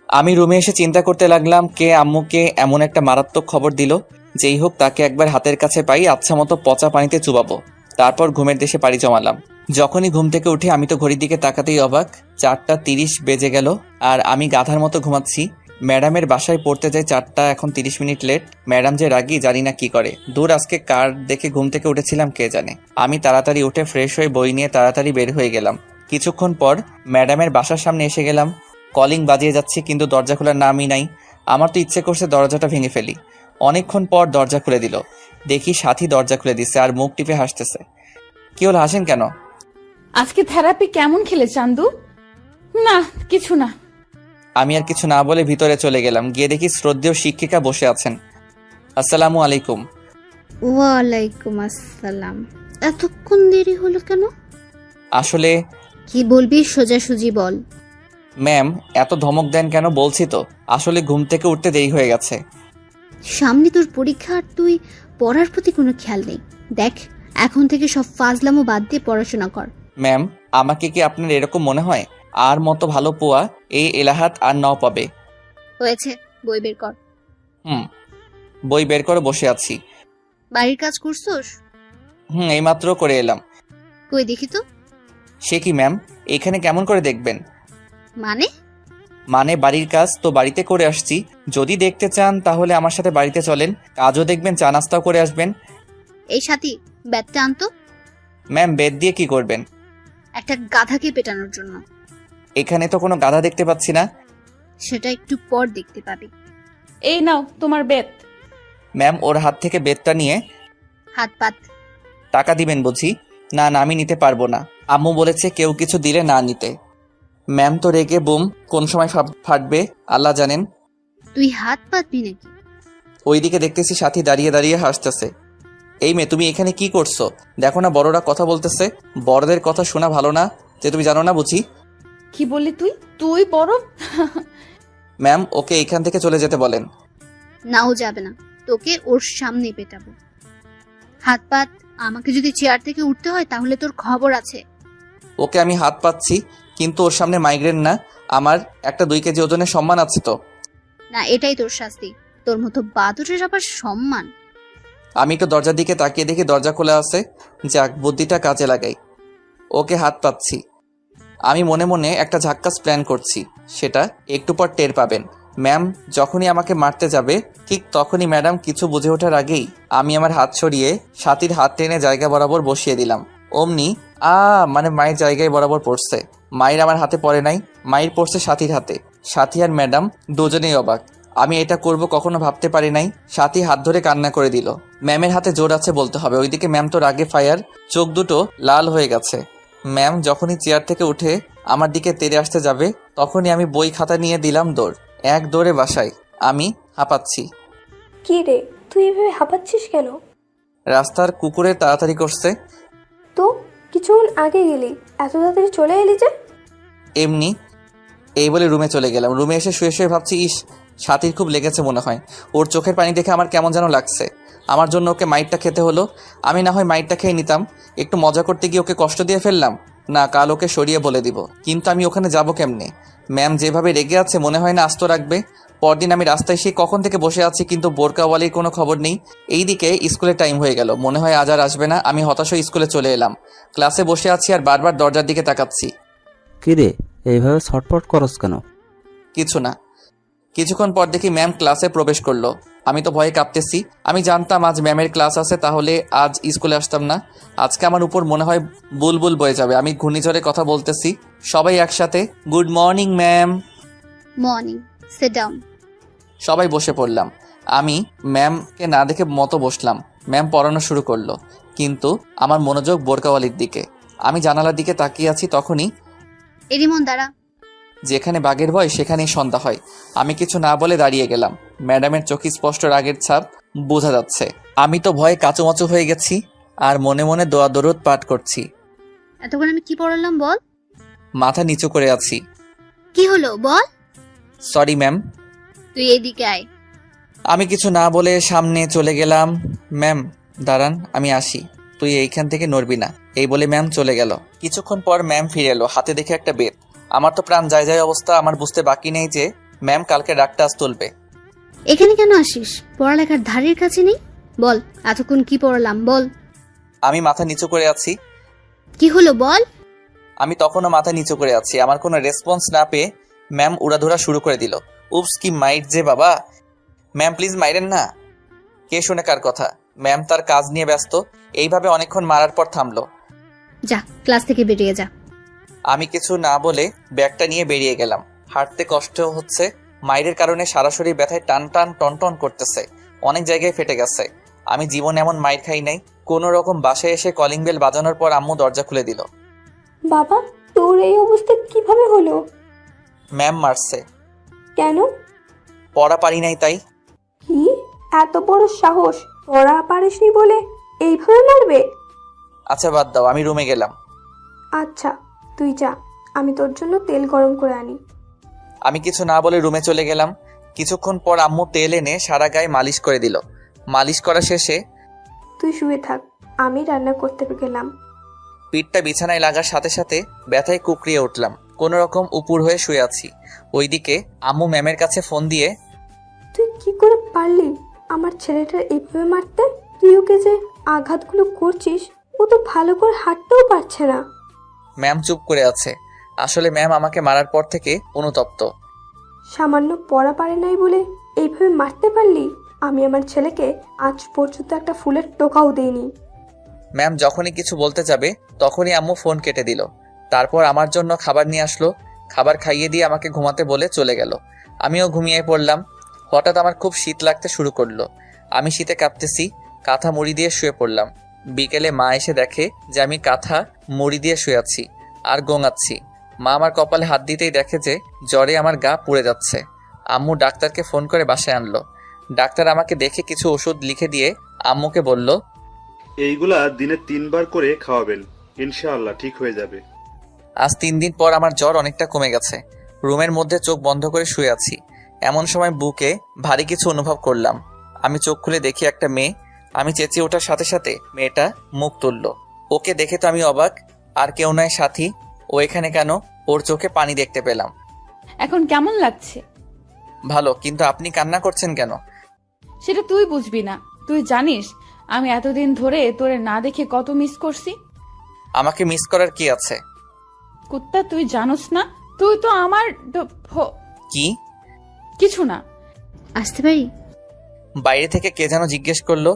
আমি রুমে এসে চিন্তা করতে লাগলাম কে আম্মুকে এমন একটা মারাত্মক খবর দিল। যেই হোক, তাকে একবার হাতের কাছে পাই আচ্ছা মতো পচা পানিতে চুবাবো। তারপর ঘুমের দেশে পাড়ি জমালাম। যখনই ঘুম থেকে উঠে আমি তো ঘড়ির দিকে তাকাতেই অবাক, 4:30 বেজে গেল আর আমি গাধার মতো ঘুমাচ্ছি। ম্যাডামের বাসায় পড়তে যাই 4টা, এখন 30 মিনিট লেট। ম্যাডাম যে রাগি জানি না কি করে। দূর, আজকে কার দেখে ঘুম থেকে উঠেছিলাম কে জানে। আমি তাড়াতাড়ি উঠে ফ্রেশ হয়ে বই নিয়ে তাড়াতাড়ি বের হয়ে গেলাম। কিছুক্ষণ পর ম্যাডামের বাসার সামনে এসে গেলাম। কলিং বাজিয়ে যাচ্ছি কিন্তু দরজা খোলার নামই নাই। আমার তো ইচ্ছে করছে দরজাটা ভেঙে ফেলি। অনেকক্ষণ পর দরজা খুলে দিল। দেখি সাথী দরজা খুলে দিচ্ছে আর মুখ টিপে হাসতেছে। কি হলো, হাসেন কেন? আজকে থেরাপি কেমন খেলে চান্দু? না, কিছু না। আমি আর কিছু না বলে ভিতরে চলে গেলাম। গিয়ে দেখি শ্রদ্ধেয় শিক্ষিকা বসে আছেন। আসসালামু আলাইকুম। ওয়ালাইকুম আসসালাম। এতক্ষণ দেরি হলো কেন? আসলে কি বলবি সোজাসুজি বল। ম্যাম, এত ধমক দেন কেন? বলছি তো, আসলে ঘুম থেকে উঠতে দেরি হয়ে গেছে। সামনে তোর পরীক্ষা আর তুই পড়ার প্রতি কোনো খেয়াল নেই। দেখ, এখন থেকে সব ফাজলামো বাদ দিয়ে পড়াশোনা কর। ম্যাম, আমাকে কি আপনার এরকম মনে হয়? আর মতো ভালো পোয়া এই এলাহাত আর ন পাবে। হয়েছে, বই বের কর। বই বের করে বসে আছি। বাড়ির কাজ করছোস? এইমাত্র করে এলাম। কই দেখি তো। সে কি ম্যাম, এখানে কেমন করে দেখবেন? মানে বাড়ির কাজ তো বাড়িতে করে আসছি। যদি দেখতে চান তাহলে আমার সাথে বাড়িতে চলেন, কাজও দেখবেন, চা নাস্তাও করে আসবেন। এই সাথী, ব্যাটটা আনতো। ম্যাম, বেদ দিয়ে কি করবেন? একটা গাধাকে পেটানোর জন্য। এখানে তো কোনো গাধা দেখতে পাচ্ছি না। সেটা একটু পর দেখতে পাবি। এই নাও তোমার বেত। ম্যাম, ওর হাত থেকে বেদটা নিয়ে হাত পাত। টাকা দিবেন বুঝি? না না, আমি নিতে পারবো না। আম্মু বলেছে কেউ কিছু দিলে না নিতে। ম্যাম তো রেগে বুম, কোন সময় ফাটবে আল্লাহ জানেন। তুই হাত পাতবি নাকি? ওইদিকে দেখতেছি সাথী দাঁড়িয়ে দাঁড়িয়ে হাসতেছে। এই মেয়ে, তুমি এখানে কি করছো? দেখো না বড়রা কথা বলতেছে। বড়দের কথা শোনা ভালো না, যে তুমি জানো না বুঝি? কি বললি তুই? তুই বড়? ম্যাম, ওকে এখান থেকে চলে যেতে বলেন। নাও যাবে না, তোকে ওর সামনে পেটাবো। হাত পাত। আমাকে যদি চেয়ার থেকে উঠতে হয় তাহলে তোর খবর আছে। ওকে আমি হাত পাচ্ছি, কিন্তু ওর সামনে মাইগ্রেন না। আমার একটা 2 কেজি ওজনের সম্মান আছে তো। না, এটাই তোর শাস্তি। তোর মতো বাদুরের আবার সম্মান? আমি একটু দরজার দিকে তাকিয়ে দেখি দরজা খোলা আছে। যাক, বুদ্ধিটা কাজে লাগাই। ওকে হাত পাচ্ছি। আমি মনে মনে একটা ঝাক্কাস প্ল্যান করছি, সেটা একটু পর টের পাবেন। ম্যাম যখনই আমাকে মারতে যাবে ঠিক তখনই ম্যাডাম কিছু বুঝে ওঠার আগেই আমি আমার হাত সরিয়ে সাথীর হাত টেনে জায়গা বরাবর বসিয়ে দিলাম। অমনি মানে মায়ের জায়গায় বরাবর পড়ছে। মায়ের আমার হাতে পড়ে নাই, মায়ের পড়ছে সাথীর হাতে। সাথী আর ম্যাডাম দুজনেই অবাক। আমি এটা করব কখনো ভাবতে পারি নাই। সাথী হাত ধরে কান্না করে দিল। ম্যামের হাতে জোর আছে বলতে হবে। ওইদিকে ম্যাম তো রাগে ফায়ার, চোখ দুটো লাল হয়ে গেছে। ম্যাম যখনই চেয়ার থেকে উঠে আমার দিকে তেড়ে আসতে যাবে তখনই আমি বই খাতা নিয়ে দিলাম দৌড়। এক দৌড়ে বাসায়। আমি হাঁপাচ্ছি। কি রে, তুই এভাবে হাঁপাচ্ছিস কেন? রাস্তার কুকুরে তাড়াতাড়ি করছে। তো কিছুক্ষণ আগে গেলি, এত তাড়াতাড়ি চলে এলি যে? এমনি, এই বলে রুমে চলে গেলাম। রুমে এসে শুয়ে শুয়ে ভাবছি, ইস, সাথীর খুব লেগেছে মনে হয়। ওর চোখের পানি দেখে আমার কেমন যেন লাগছে। আমার জন্য ওকে মাইটটা খেতে হলো। আমি না হয় মাইটটা খেয়ে নিতাম, একটু মজা করতে গিয়ে ওকে কষ্ট দিয়ে ফেললাম। না, কাল ওকে সরিয়ে বলে দিব। কিন্তু আমি ওখানে যাব কেমনে? ম্যাম যেভাবে রেগে আছে মনে হয় না আস্ত রাখবে। পরদিন আমি রাস্তায় এসে কখন থেকে বসে আছি, কিন্তু বোরকাওয়ালির কোনো খবর নেই। এইদিকে স্কুলের টাইম হয়ে গেল, মনে হয় আজ আর আসবে না। আমি হতাশ হয়ে স্কুলে চলে এলাম। ক্লাসে বসে আছি আর বারবার দরজার দিকে তাকাচ্ছি। কিরে, এইভাবে ছটফট করস কেন? কিছু না। কিছুক্ষণ পর দেখি ম্যাম ক্লাসে প্রবেশ করলো। আমি তো ভয়ে কাঁপতেছি। আমি জানতাম আজ ম্যামের ক্লাস আছে, তাহলে আজ স্কুলে আসতাম না। আজকে আমার উপর মনে হয় বুলবুল বয়ে যাবে। আমি ঘূর্ণিঝড়ে কথা বলতেছি। সবাই একসাথে good morning ma'am. Morning. Sit down. সবাই বসে পড়লাম। আমি ম্যামকে না দেখে মতো বসলাম। ম্যাম পড়ানো শুরু করলো, কিন্তু আমার মনোযোগ বোরকাওয়ালির দিকে। আমি জানালার দিকে তাকিয়ে আছি, তখনই এরিমন দাঁড়া। যেখানে বাঘের ভয় সেখানেই সন্ধ্যা হয়। আমি কিছু না বলে দাঁড়িয়ে গেলাম। ম্যাডামের চোখে স্পষ্ট রাগের ছাপ বোঝা যাচ্ছে। আমি তো ভয়ে কাঁচুমাচু হয়ে গেছি আর মনে মনে দোয়া দরুদ পাঠ করছি। এতক্ষণ আমি কি পড়ালাম বল? মাথা নিচু করে আছি। কি হলো বল? Sorry ma'am. তুই এদিকে আয়। আমি কিছু না বলে সামনে চলে গেলাম। ম্যাম দাঁড়ান, আমি আসি, তুই এইখান থেকে নড়বি না, এই বলে ম্যাম চলে গেল। কিছুক্ষণ পর ম্যাম ফিরে এলো, হাতে দেখে একটা বেত। আমার তো প্রাণ যায় যায় অবস্থা। আমার বুঝতে বাকি নেই যে ম্যাম কালকে রাগটা আজ তুলবে। এখানে কেন আসিস? পড়ালেখার ধারের কাছে নেই? বল এতক্ষণ কি পড়ালাম বল। আমি মাথা নিচু করে আছি। কি হলো বল? আমি তখনও মাথা নিচু করে আছি। আমার কোনো রেসপন্স না পেয়ে ম্যাম উড়াধুরা শুরু করে দিল। উপস, কি মাইট যে বাবা! ম্যাম প্লিজ মাইরেন না। কে শুনে কার কথা? ম্যাম তার কাজ নিয়ে ব্যস্ত। এইভাবে অনেকক্ষণ মারার পর থামলো। যা ক্লাস থেকে বেরিয়ে যা। আমি কিছু না বলে ব্যাগটা নিয়ে বেরিয়ে গেলাম। হাঁটতে কষ্ট হচ্ছে, মাইরের কারণে সারা শরীর ব্যথায় টান টান টনটন করতেছে, অনেক জায়গায় ফেটে গেছে। আমি জীবনে এমন মাইর খাই নাই। কোনো রকম বাসায় এসে কলিং বেল বাজানোর পর আম্মু দরজা খুলে দিল। বাবা, তোর এই অবস্থা কিভাবে হলো? ম্যাম মারছে। কেন? পড়া পারি নাই তাই। কি এত বড় সাহস! পড়া পারিসনি বলে এইভাবে মারবে? আচ্ছা বাদ দাও, আমি রুমে গেলাম। আচ্ছা তুই যা, আমি তোর জন্য তেল গরম করে আনি। আমি কিছু না বলে রুমে চলে গেলাম। কিছুক্ষণ পর আম্মু তেল এনে সারা গায়ে মালিশ করে দিল। মালিশ করা শেষে তুই শুয়ে থাক, আমি রান্না করতে গেলাম। পিঠটা বিছানায় লাগার সাথে সাথে ব্যথায় কুকড়িয়ে উঠলাম। কোনো রকম উপুর হয়ে শুয়ে আছি। ওইদিকে আম্মু ম্যামের কাছে ফোন দিয়ে, তুই কি করে পারলি আমার ছেলেটার এইভাবে মারতে? তুই ওকে যে আঘাতগুলো করছিস, ও তো ভালো করে হাঁটতেও পারছে না। ম্যাম চুপ করে আছে। আসলে ম্যাম আমাকে মারার পর থেকে অনুতপ্ত। সামান্য পড়া পারে নাই বলে এইভাবে মারতে পারলি? আমি আমার ছেলেকে আজ পর্যন্ত একটা ফুলের টোকাও দেইনি। ম্যাম যখনই কিছু বলতে যাবে তখনই আম্মু ফোন কেটে দিল। তারপর আমার জন্য খাবার নিয়ে আসলো। খাবার খাইয়ে দিয়ে আমাকে ঘুমাতে বলে চলে গেল। আমিও ঘুমিয়ে পড়লাম। হঠাৎ আমার খুব শীত লাগতে শুরু করলো। আমি শীতে কাঁপতেছি, কাঁথা মুড়ি দিয়ে শুয়ে পড়লাম। বিকেলে মা এসে দেখে যে আমি কাঁথা মুড়ি দিয়ে শুয়ে আছি আর গোঙাচ্ছি। মা আমার কপালে হাত দিতেই দেখে যে জ্বরে আমার গা পুড়ে যাচ্ছে। আম্মু ডাক্তারকে ফোন করে বাসায় আনলো। ডাক্তার আমাকে দেখে কিছু ওষুধ লিখে দিয়ে আম্মুকে বলল, এইগুলা দিনে 3 বার করে খাওয়াবেন, ইনশাআল্লাহ ঠিক হয়ে যাবে। আজ 3 দিন পর আমার জ্বর অনেকটা কমে গেছে। রুমের মধ্যে চোখ বন্ধ করে শুয়ে আছি। এমন সময় বুকে ভারী কিছু অনুভব করলাম। আমি চোখ খুলে দেখি একটা মেয়ে। আমি চেঁচিয়ে ওঠার সাথে সাথে মেয়েটা মুখ তুলল। ওকে দেখে তো আমি অবাক। আর কেউ নয়, সাথী। ও এখানে কেন? ওর চোখে পানি দেখতে পেলাম। এখন কেমন লাগছে? ভালো, কিন্তু আপনি কান্না করছেন কেন? সেটা তুই বুঝবি না। তুই জানিস আমি এতদিন ধরে তোরে না দেখে কত মিস করছি। আমাকে মিস করার কি আছে? কুত্তা, তুই জানোস না? তুই তো আমার কি? কিছু না। আসতে পারি? বাইরে থেকে কে যেন জিজ্ঞেস করলো।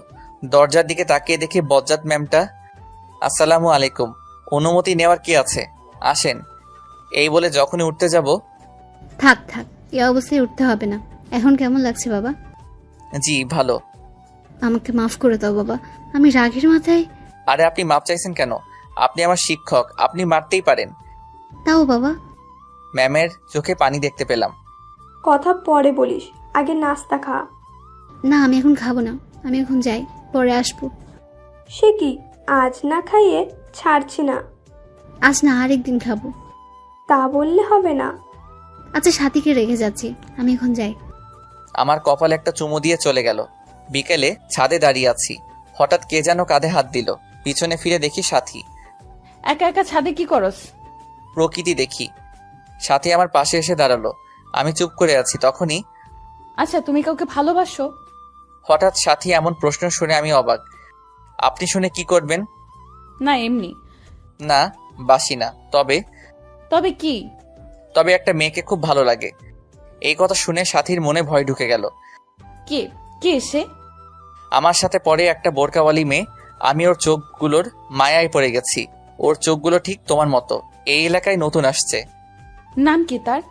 দরজার দিকে তাকিয়ে দেখি বজ্জাত ম্যামটা। আসসালামু আলাইকুম, অনুমতি নেওয়ার কি আছে, আসেন। এই বলে যখনই উঠতে যাব, থাক থাক, এই অবস্থায় উঠতে হবে না। এখন কেমন লাগছে বাবা? জি ভালো। আমাকে মাফ করে দাও বাবা, আমি রাগের মাথায়। আরে আপনি মাপ চাইছেন কেন? আপনি আমার শিক্ষক, আপনি মারতেই পারেন। তাও বাবা। ম্যামের চোখে পানি দেখতে পেলাম। কথা পরে বলিস, আগে নাস্তা খা। না আমি এখন খাবো না, আমি এখন যাই, পরে আসবো। সে কি, আজ না খাইয়ে ছাড়ছি না? আজ না, আরেকদিন খাবো। তা বললে হবে না। আচ্ছা সাথীকে রেখে যাচ্ছি, আমি এখন যাই। আমার কপালে একটা চুমু দিয়ে চলে গেল। বিকেলে ছাদে দাঁড়িয়ে আছি। হঠাৎ কে যেন কাঁধে হাত দিল। পিছনে ফিরে দেখি সাথী। একা একা ছাদে কি করস? প্রকৃতি দেখি। সাথী আমার পাশে এসে দাঁড়ালো। আমি চুপ করে আছি। তখনই আচ্ছা, তুমি কাউকে ভালোবাসো? হঠাৎ সাথী এমন প্রশ্ন শুনে আমি অবাক। আপনি শুনে কি করবেন? না এমনি। না, বাসি না। তবে কি? তবে একটা মেয়েকে খুব ভালো লাগে। এই কথা শুনে সাথীর মনে ভয় ঢুকে গেল। কে কে সে? আমার সাথে পরে একটা বোরকাওয়ালি মেয়ে। আমি ওর চোখগুলোর মায়ায় পড়ে গেছি। ওর চোখগুলো ঠিক তোমার মতো। এই এলাকায় নতুন আসছে। নাম কি তার?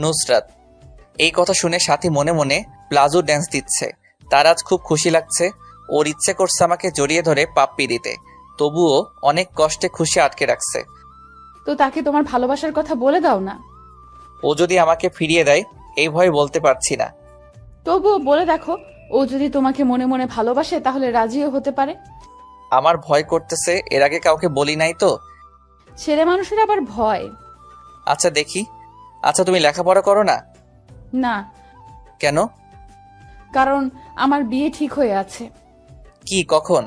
নুসরাত। এই কথা শুনে সাথী মনে মনে প্লাজো ড্যান্স দিচ্ছে। তার আজ খুব খুশি লাগছে। ওর ইচ্ছে করছে আমাকে জড়িয়ে ধরে পাপ্পি দিতে। তবুও অনেক কষ্টে খুশি আটকে রাখছে। তো তাকে তোমার ভালোবাসার কথা বলে দাও না। ও যদি আমাকে ফিরিয়ে দেয়, এই ভয় বলতে পারছি না। তবুও বলে দেখো, ও যদি তোমাকে মনে মনে ভালোবাসে তাহলে রাজিও হতে পারে। আমার ভয় করতেছে, এর আগে কাউকে বলি নাই তো। ছেলে মানুষের আবার ভয়। আচ্ছা দেখি। আচ্ছা তুমি লেখাপড়া করো না? না, কেন? কারণ আমার বিয়ে ঠিক হয়ে আছে। কি, কখন?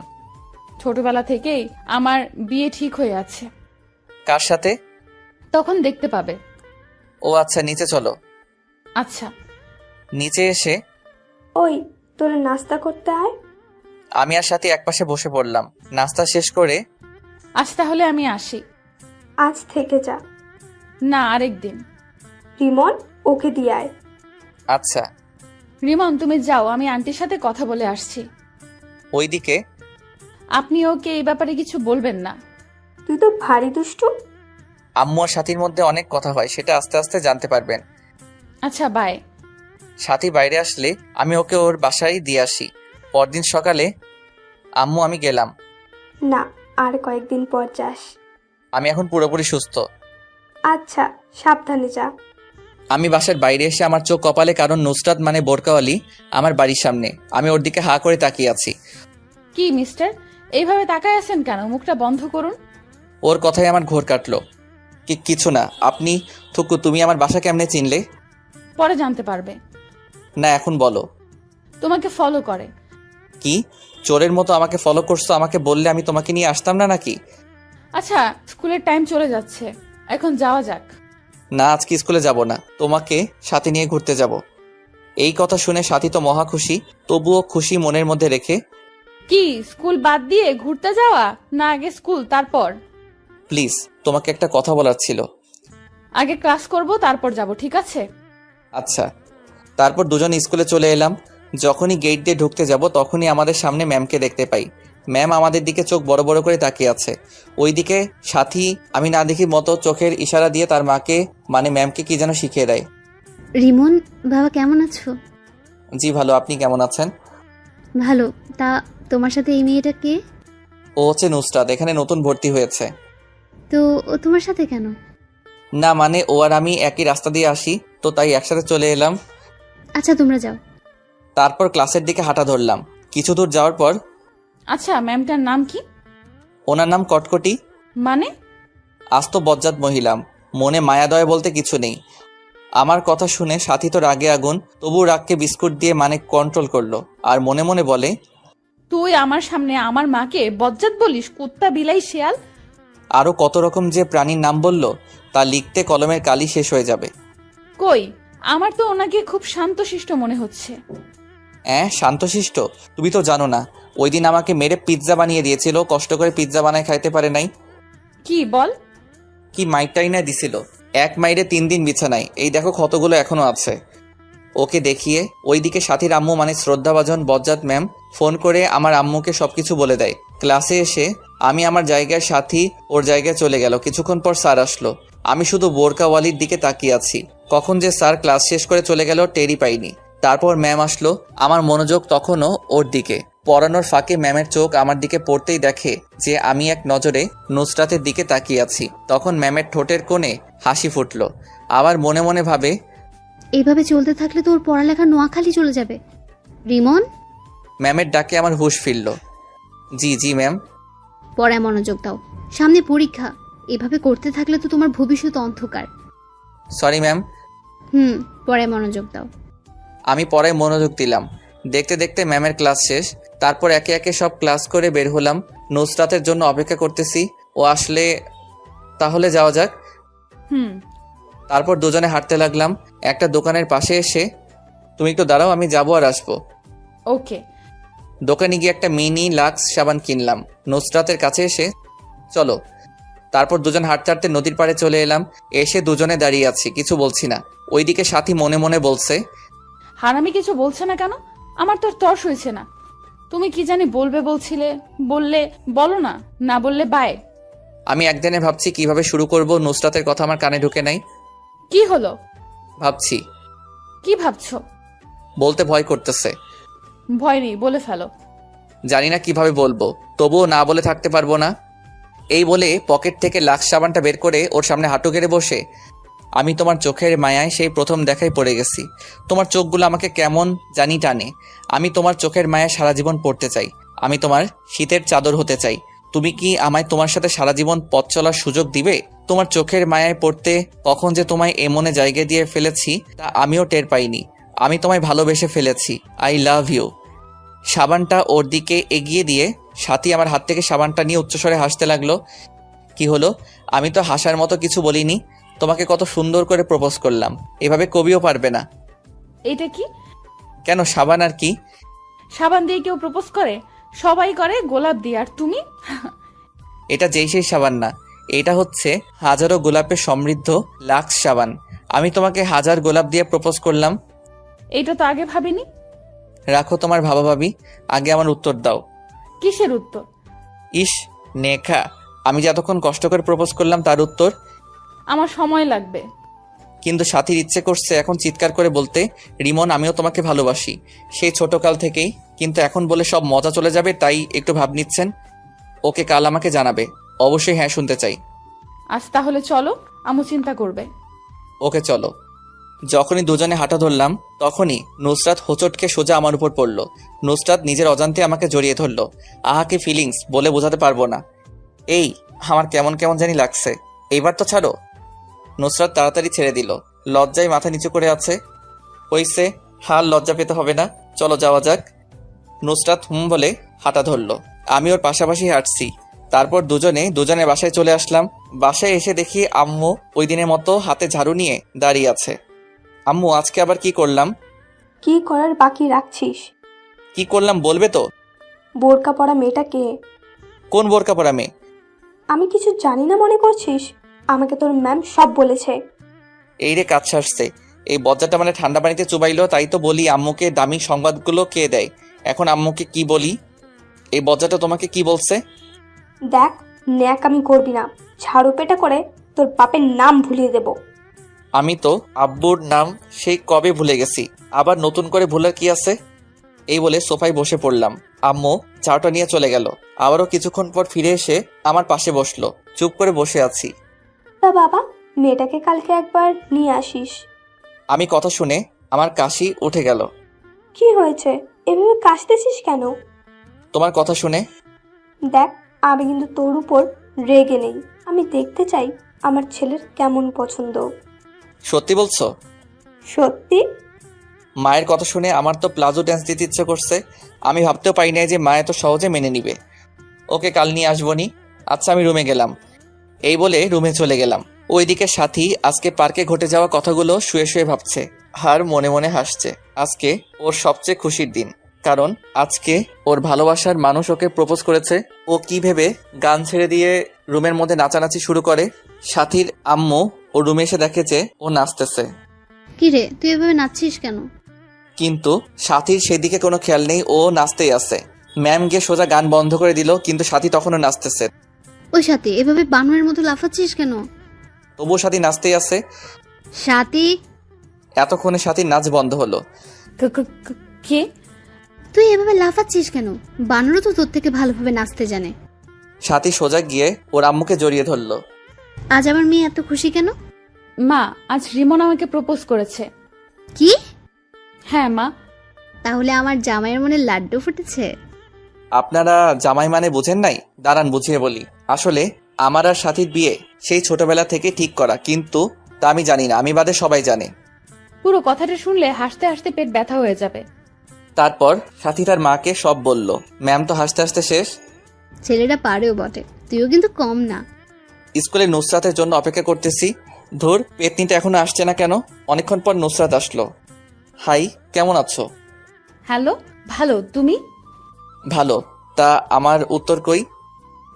ছোটবেলা থেকেই আমার বিয়ে ঠিক হয়ে আছে। কার সাথে? তখন দেখতে পাবে। ও আচ্ছা, নিচে চলো। আচ্ছা। নিচে এসে ওই, তোরা নাস্তা করতে আয়। আমি আর সাথী একপাশে বসে পড়লাম। নাস্তা শেষ করে আজ তাহলে আমি আসি। আজ থেকে যা। না, আরেকদিন। রিমন, ওকে দিয়ে আয়। আচ্ছা। রিমন, তুমি যাও, আমি আন্টির সাথে কথা বলে আসছি। ওইদিকে আপনি ওকে এই ব্যাপারে কিছু বলবেন না। তুই তো ভারী দুষ্টু। আম্মু আর সাথীর মধ্যে অনেক কথা হয়, সেটা আস্তে আস্তে জানতে পারবেন। আচ্ছা, বাই। সাথী বাইরে আসলে আমি ওকে ওর বাসায় দিয়ে আসি। পরদিন সকালে আম্মু আমি গেলাম। না, আর কয়েকদিন পর যাস। আমি এখন পুরোপুরি সুস্থ। আচ্ছা, সাবধানে যা। আমি বাসার বাইরে এসে আমার চোখ কপালে, কারণ নুসরাত মানে বোরকাওয়ালি আমার বাড়ির সামনে। আমি ওর দিকে হা করে তাকিয়ে আছি। কি মিস্টার, এইভাবে তাকায় আছেন কেন? মুখটা বন্ধ করুন। ওর কথায় আমার ঘোর কাটলো। কিছু না। আপনি থুকু, তুমি আমার বাসা কেমনে চিনলে? পরে জানতে পারবে। না, এখন বলো। তোমাকে ফলো করে। কি, চোরের মতো আমাকে ফলো করছো? আমাকে বললে আমি তোমাকে নিয়ে আসতাম না নাকি? আচ্ছা, স্কুলের টাইম চলে যাচ্ছে, এখন যাওয়া যাক। না, আজকে স্কুলে যাব না, তোমাকে সাথে নিয়ে ঘুরতে যাব। এই কথা শুনে সাথী তো মহা খুশি, তবুও খুশি মনের মধ্যে রেখে, কি, স্কুল বাদ দিয়ে ঘুরতে যাওয়া? না, আগে স্কুল তারপর। প্লিজ, তোমাকে একটা কথা বলার ছিল। আগে ক্লাস করব, তারপর যাব, ঠিক আছে? আচ্ছা। তারপর দুজন স্কুলে চলে এলাম। যখনই গেট দিয়ে ঢুকতে যাব তখনই আমাদের সামনে ম্যামকে দেখতে পাই। ম্যাম আমাদের দিকে চোখ বড় বড় করে তাকিয়ে আছে। ওইদিকে সাথী আমি না দেখি মতো চোখের ইশারা দিয়ে তার মাকে মানে ম্যামকে কি যেন শিখিয়ে দেয়। রিমন, বাবা কেমন আছো? জি ভালো, আপনি কেমন আছেন? ভালো। তা তোমার সাথে এই মেয়েটা কে? ও হচ্ছে নুসরাত, এখানে নতুন ভর্তি হয়েছে। তো ও তোমার সাথে কেন? না মানে ও আর আমি একই রাস্তা দিয়ে আসি, তো তাই একসাথে চলে এলাম। আচ্ছা, তোমরা যাও। তারপর ক্লাসের দিকে হাঁটা ধরলাম। কিছু দূর যাওয়ার পর, আচ্ছা, ম্যামটার নাম কি? ওনার নাম কটকটি। মানে? আস্ত বজ্জাত মহিলা, মনে মায়াদয় বলতে কিছু নেই। আমার কথা শুনে সাথী তো রাগে আগুন, তবু রাগকে বিস্কুট দিয়ে মানে কন্ট্রোল করলো আর মনে মনে বলে, তুই আমার সামনে আমার মাকে বজ্জাত বলিস? কুত্তা, বিলাই, শিয়াল। আরও কত রকম যে প্রাণীর নাম বলল তা লিখতে কলমের কালি শেষ হয়ে যাবে। কই, আমার তো ওনাকে খুব শান্তশিষ্ট মনে হচ্ছে। শান্তশিষ্ট? তুমি তো জানো না, ওই দিন আমাকে মেরে পিৎজা বানিয়ে দিয়েছিল, কষ্ট করে পিৎজা বানায় খাইতে পারে নাই। কি বল? কি মাইরটাই না দিছিল, এক মাইরে 3 দিন বিছানায়, এই দেখো ক্ষতগুলো এখনো আছে। ওকে দেখিয়ে ওইদিকে সাথীর আম্মু মানে শ্রদ্ধাভাজন বজ্জাত ম্যাম ফোন করে আমার আম্মুকে সবকিছু বলে দেয়। ক্লাসে এসে আমি আমার জায়গায়, সাথী ওর জায়গায় চলে গেল। কিছুক্ষণ পর স্যার আসলো। আমি শুধু বোরকাওয়ালির দিকে তাকিয়ে আছি। কখন যে স্যার ক্লাস শেষ করে চলে গেল টেরই পাইনি। তারপর ম্যাম আসলো, আমার মনোযোগ তখনও ওর দিকে। পড়ানোর ফাঁকে ম্যামের চোখ আমার দিকে পড়তেই দেখে যে আমি এক নজরে নুসরাতের দিকে তাকিয়ে আছি। তখন ম্যামের ঠোঁটের কোণে হাসি ফুটলো। আবার মনে মনে ভাবে, এইভাবে চলতে থাকলে তো ওর পড়ালেখা নোয়াখালী চলে যাবে। রিমন, ম্যামের ডাকে আমার হুঁশ ফিরল। জি জি ম্যাম। পড়ায় মনোযোগ দাও, সামনে পরীক্ষা। এভাবে করতে থাকলে তো তোমার ভবিষ্যৎ অন্ধকার। Sorry ma'am. পড়ায় মনোযোগ দাও। আমি পড়ায় মনোযোগ দিলাম। দেখতে দেখতে ম্যামের ক্লাস শেষ। তারপর একে একে সব ক্লাস করে বের হলাম। নুসরাতের জন্য অপেক্ষা করতেছি, ও আসলে তাহলে যাওয়া যাক। তারপর দুজনে হাঁটতে লাগলাম। একটা দোকানের পাশে এসে, তুমি একটু দাঁড়াও, আমি যাবো আর আসবো। ওকে। দোকানে গিয়ে একটা মিনি লাক্স সাবান কিনলাম। নুসরাতের কাছে এসে, চলো। তারপর দুজন হাঁটতে হাঁটতে নদীর পাড়ে চলে এলাম। এসে দুজনে দাঁড়িয়ে আছি, কিছু বলছি না। ওইদিকে সাথী মনে মনে বলছে, হারামি কিছু বলছে না কেন? আমার তো আর তর্স হয়েছে না। তুমি কি জানি বলবে বলছিলে, বললে বলো না, না বললে বাই। আমি একদিনে ভাবছি কিভাবে শুরু করব। নুসরাতের কথা আমার কানে ঢুকে নাই। কি হলো? ভাবছি। কি ভাবছো? বলতে ভয় করতেছে। ভয় নেই, বলে ফেলো। জানি না কিভাবে বলবো, তবুও না বলে থাকতে পারবো না। এই বলে পকেট থেকে লাক্স সাবানটা বের করে ওর সামনে হাঁটু গেড়ে বসে, আমি তোমার চোখের মায়ায় সেই প্রথম দেখাই পড়ে গেছি। তোমার চোখগুলো আমাকে কেমন জানি টানে। আমি তোমার চোখের মায়ায় সারা জীবন পড়তে চাই। আমি তোমার শীতের চাদর হতে চাই। তুমি কি আমায় তোমার সাথে সারা জীবন পথ চলার সুযোগ দিবে? তোমার চোখের মায়ায় পড়তে কখন যে তোমায় এমনে জায়গায় দিয়ে ফেলেছি তা আমিও টের পাইনি। আমি তোমায় ভালোবেসে ফেলেছি। I love you. সাবানটা ওর দিকে এগিয়ে দিয়ে সাথী আমার হাত থেকে সাবানটা নিয়ে উচ্চস্বরে হাসতে লাগলো। কি হলো? আমি তো হাসার মতো কিছু বলিনি। তোমাকে কত সুন্দর করে প্রপোজ করলাম, এভাবে কবিও পারবে না। এটা কি? কেন, সাবান আর কি? সাবান দিয়ে কেউ প্রপোজ করে? সবাই করে গোলাপ দিয়ে, আর তুমি? এটা যেই সেই সাবান না, এটা হচ্ছে হাজারো গোলাপে সমৃদ্ধ লাক্স সাবান। আমি তোমাকে হাজার গোলাপ দিয়ে প্রপোজ করলাম। এটা তো আগে ভাবিনি। রাখো তোমার ভাবাভাবি, আগে আমার উত্তর দাও। কিসের উত্তর? ইস নেখা, আমি যতক্ষণ কষ্ট করে প্রপোজ করলাম তার উত্তর? আমার সময় লাগবে। কিন্তু সাথীর ইচ্ছে করছে এখন চিৎকার করে বলতে, রিমন আমিও তোমাকে ভালোবাসি, সেই ছোটকাল থেকেই। কিন্তু এখন বলে সব মজা চলে যাবে, তাই একটু ভাব নিচ্ছেন। ওকে কাল আমাকে জানাবে। অবশ্যই হ্যাঁ শুনতে চাই। আজ তাহলে চলো, আম্মু চিন্তা করবে। ওকে চলো। যখনই দুজনে হাঁটা ধরলাম তখনই নুসরাত হোঁচটকে সোজা আমার উপর পড়ল। নুসরাত নিজের অজান্তে আমাকে জড়িয়ে ধরল। আহাকে ফিলিংস বলে বোঝাতে পারবো না। এই আমার কেমন কেমন জানি লাগছে, এইবার তো ছাড়ো। নুসরাত তাড়াতাড়ি ছেড়ে দিল। লজ্জায় মাথা নিচু করে আছে। হইছে, হাল লজ্জা পেতে হবে না, চলো যাওয়া যাক। নুসরাত হুম বলে হাঁটা ধরল। আমি ওর পাশাপাশি হাঁটছি। তারপর দুজনে বাসায় চলে আসলাম। বাসায় এসে দেখি আম্মু ওই দিনের মতো হাতে ঝাড়ু নিয়ে দাঁড়িয়ে আছে। আম্মু আজকে আবার কি করলাম? কি করার বাকি রাখছিস? কি করলাম বলবে তো? বোরকা পরা মেয়েটা কে? কোন বোরকা পরা মেয়ে? আমি কিছু জানি না মনে করছিস? আমাকে তোর ম্যাম সব বলেছে। এই রে কাছে আসছে, এই বজ্জাটা মানে ঠান্ডা পানিতে চুবাইলো, তাই তো বলি আম্মুকে দামি সংবাদগুলো কে দেয়। এখন আম্মুকে কি বলি? এই বজ্জাটা তোমাকে কি বলছে? দেখ, ন্যাকামি করবি না, ঝাড়ু পেটা করে তোর বাপের নাম ভুলিয়ে দেব। আমি তো আব্বুর নাম সেই কবে ভুলে গেছি, আবার নতুন করে ভুলার কি আছে? এই বলে সোফায় বসে পড়লাম। আম্মু চাটা নিয়ে চলে গেল। আবারও কিছুক্ষণ পর ফিরে এসে আমার পাশে বসলো। চুপ করে বসে আছি। তা বাবা, মেয়েটাকে কালকে একবার নিয়ে আসিস। আমি কথা শুনে আমার কাশি উঠে গেল। কি হয়েছে, এভাবে কাশতেছিস কেন? তোমার কথা শুনে। দেখ, আমি কিন্তু তোর উপর রেগে নেই। আমি দেখতে চাই আমার ছেলের কেমন পছন্দ। সত্যি বলছো? সত্যি। মায়ের কথা শুনে আমার তো প্লাজো ড্যান্স দিতে ইচ্ছে করছে। আমি ভাবতেও পারি নাই যে মা এত সহজে মেনে নিবে। ওকে কাল নিয়ে আসবনি। আচ্ছা আমি রুমে গেলাম। এই বলে রুমে চলে গেলাম। ওইদিকে সাথী আজকে পার্কে ঘটে যাওয়া কথাগুলো শুয়ে শুয়ে ভাবছে আর মনে মনে হাসছে। আজকে ওর সবচেয়ে খুশির দিন, কারণ আজকে ওর ভালোবাসার মানুষ ওকে প্রপোজ করেছে। ও কি ভেবে গান ছেড়ে দিয়ে রুমের মধ্যে নাচানাচি শুরু করে। সাথীর আম্মু ও রুমে এসে দেখে যে ও নাচতেছে। কি রে, তুই এভাবে নাচছিস কেন? কিন্তু সাথীর সেদিকে কোনো খেয়াল নেই, ও নাচতেই আছে। ম্যাম গিয়ে সোজা গান বন্ধ করে দিল, কিন্তু সাথী তখনও নাচতেছে। ওই সাথী, এভাবে বানরের মতো লাফাচ্ছিস কেন? তবুও সাথী নাচতেই আছে। সাথী, এতক্ষণে সাথীর নাচ বন্ধ হলো। কে? তুই এভাবে লাফাচ্ছিস কেন? বানরও তো তোর থেকে ভালোভাবে নাচতে জানে। সাথী সোজা গিয়ে ওর আম্মুকে জড়িয়ে ধরলো। আজ আমার মেয়ে এত খুশি কেন? মা, আজ রিমন আমাকে প্রপোজ করেছে। কি? হ্যাঁ মা। তাহলে আমার জামাইয়ের মনে লাড্ডু ফুটেছে। আপনারা জামাই মানে বুঝেন নাই? দাঁড়ান বুঝিয়ে বলি। আসলে আমার আর সাথীর বিয়ে সেই ছোটবেলা থেকে ঠিক করা, কিন্তু তা আমি জানি না, আমি বাদে সবাই জানে। পুরো কথাটা শুনলে হাসতে হাসতে পেট ব্যথা হয়ে যাবে। তারপর সাথী তার মাকে সব বলল। ম্যাম তো হাসতে হাসতে শেষ। ছেলেটা পারেও বটে, তুইও কিন্তু কম না। স্কুলে নুসরাতের জন্য অপেক্ষা করতেছি। ধুর, পেতনিটা এখনো আসছে না কেন? অনেকক্ষণ পর নুসরাত আসলো। হাই, কেমন আছো? হ্যালো, ভালো। তুমি? ভালো। তা আমার উত্তর কই?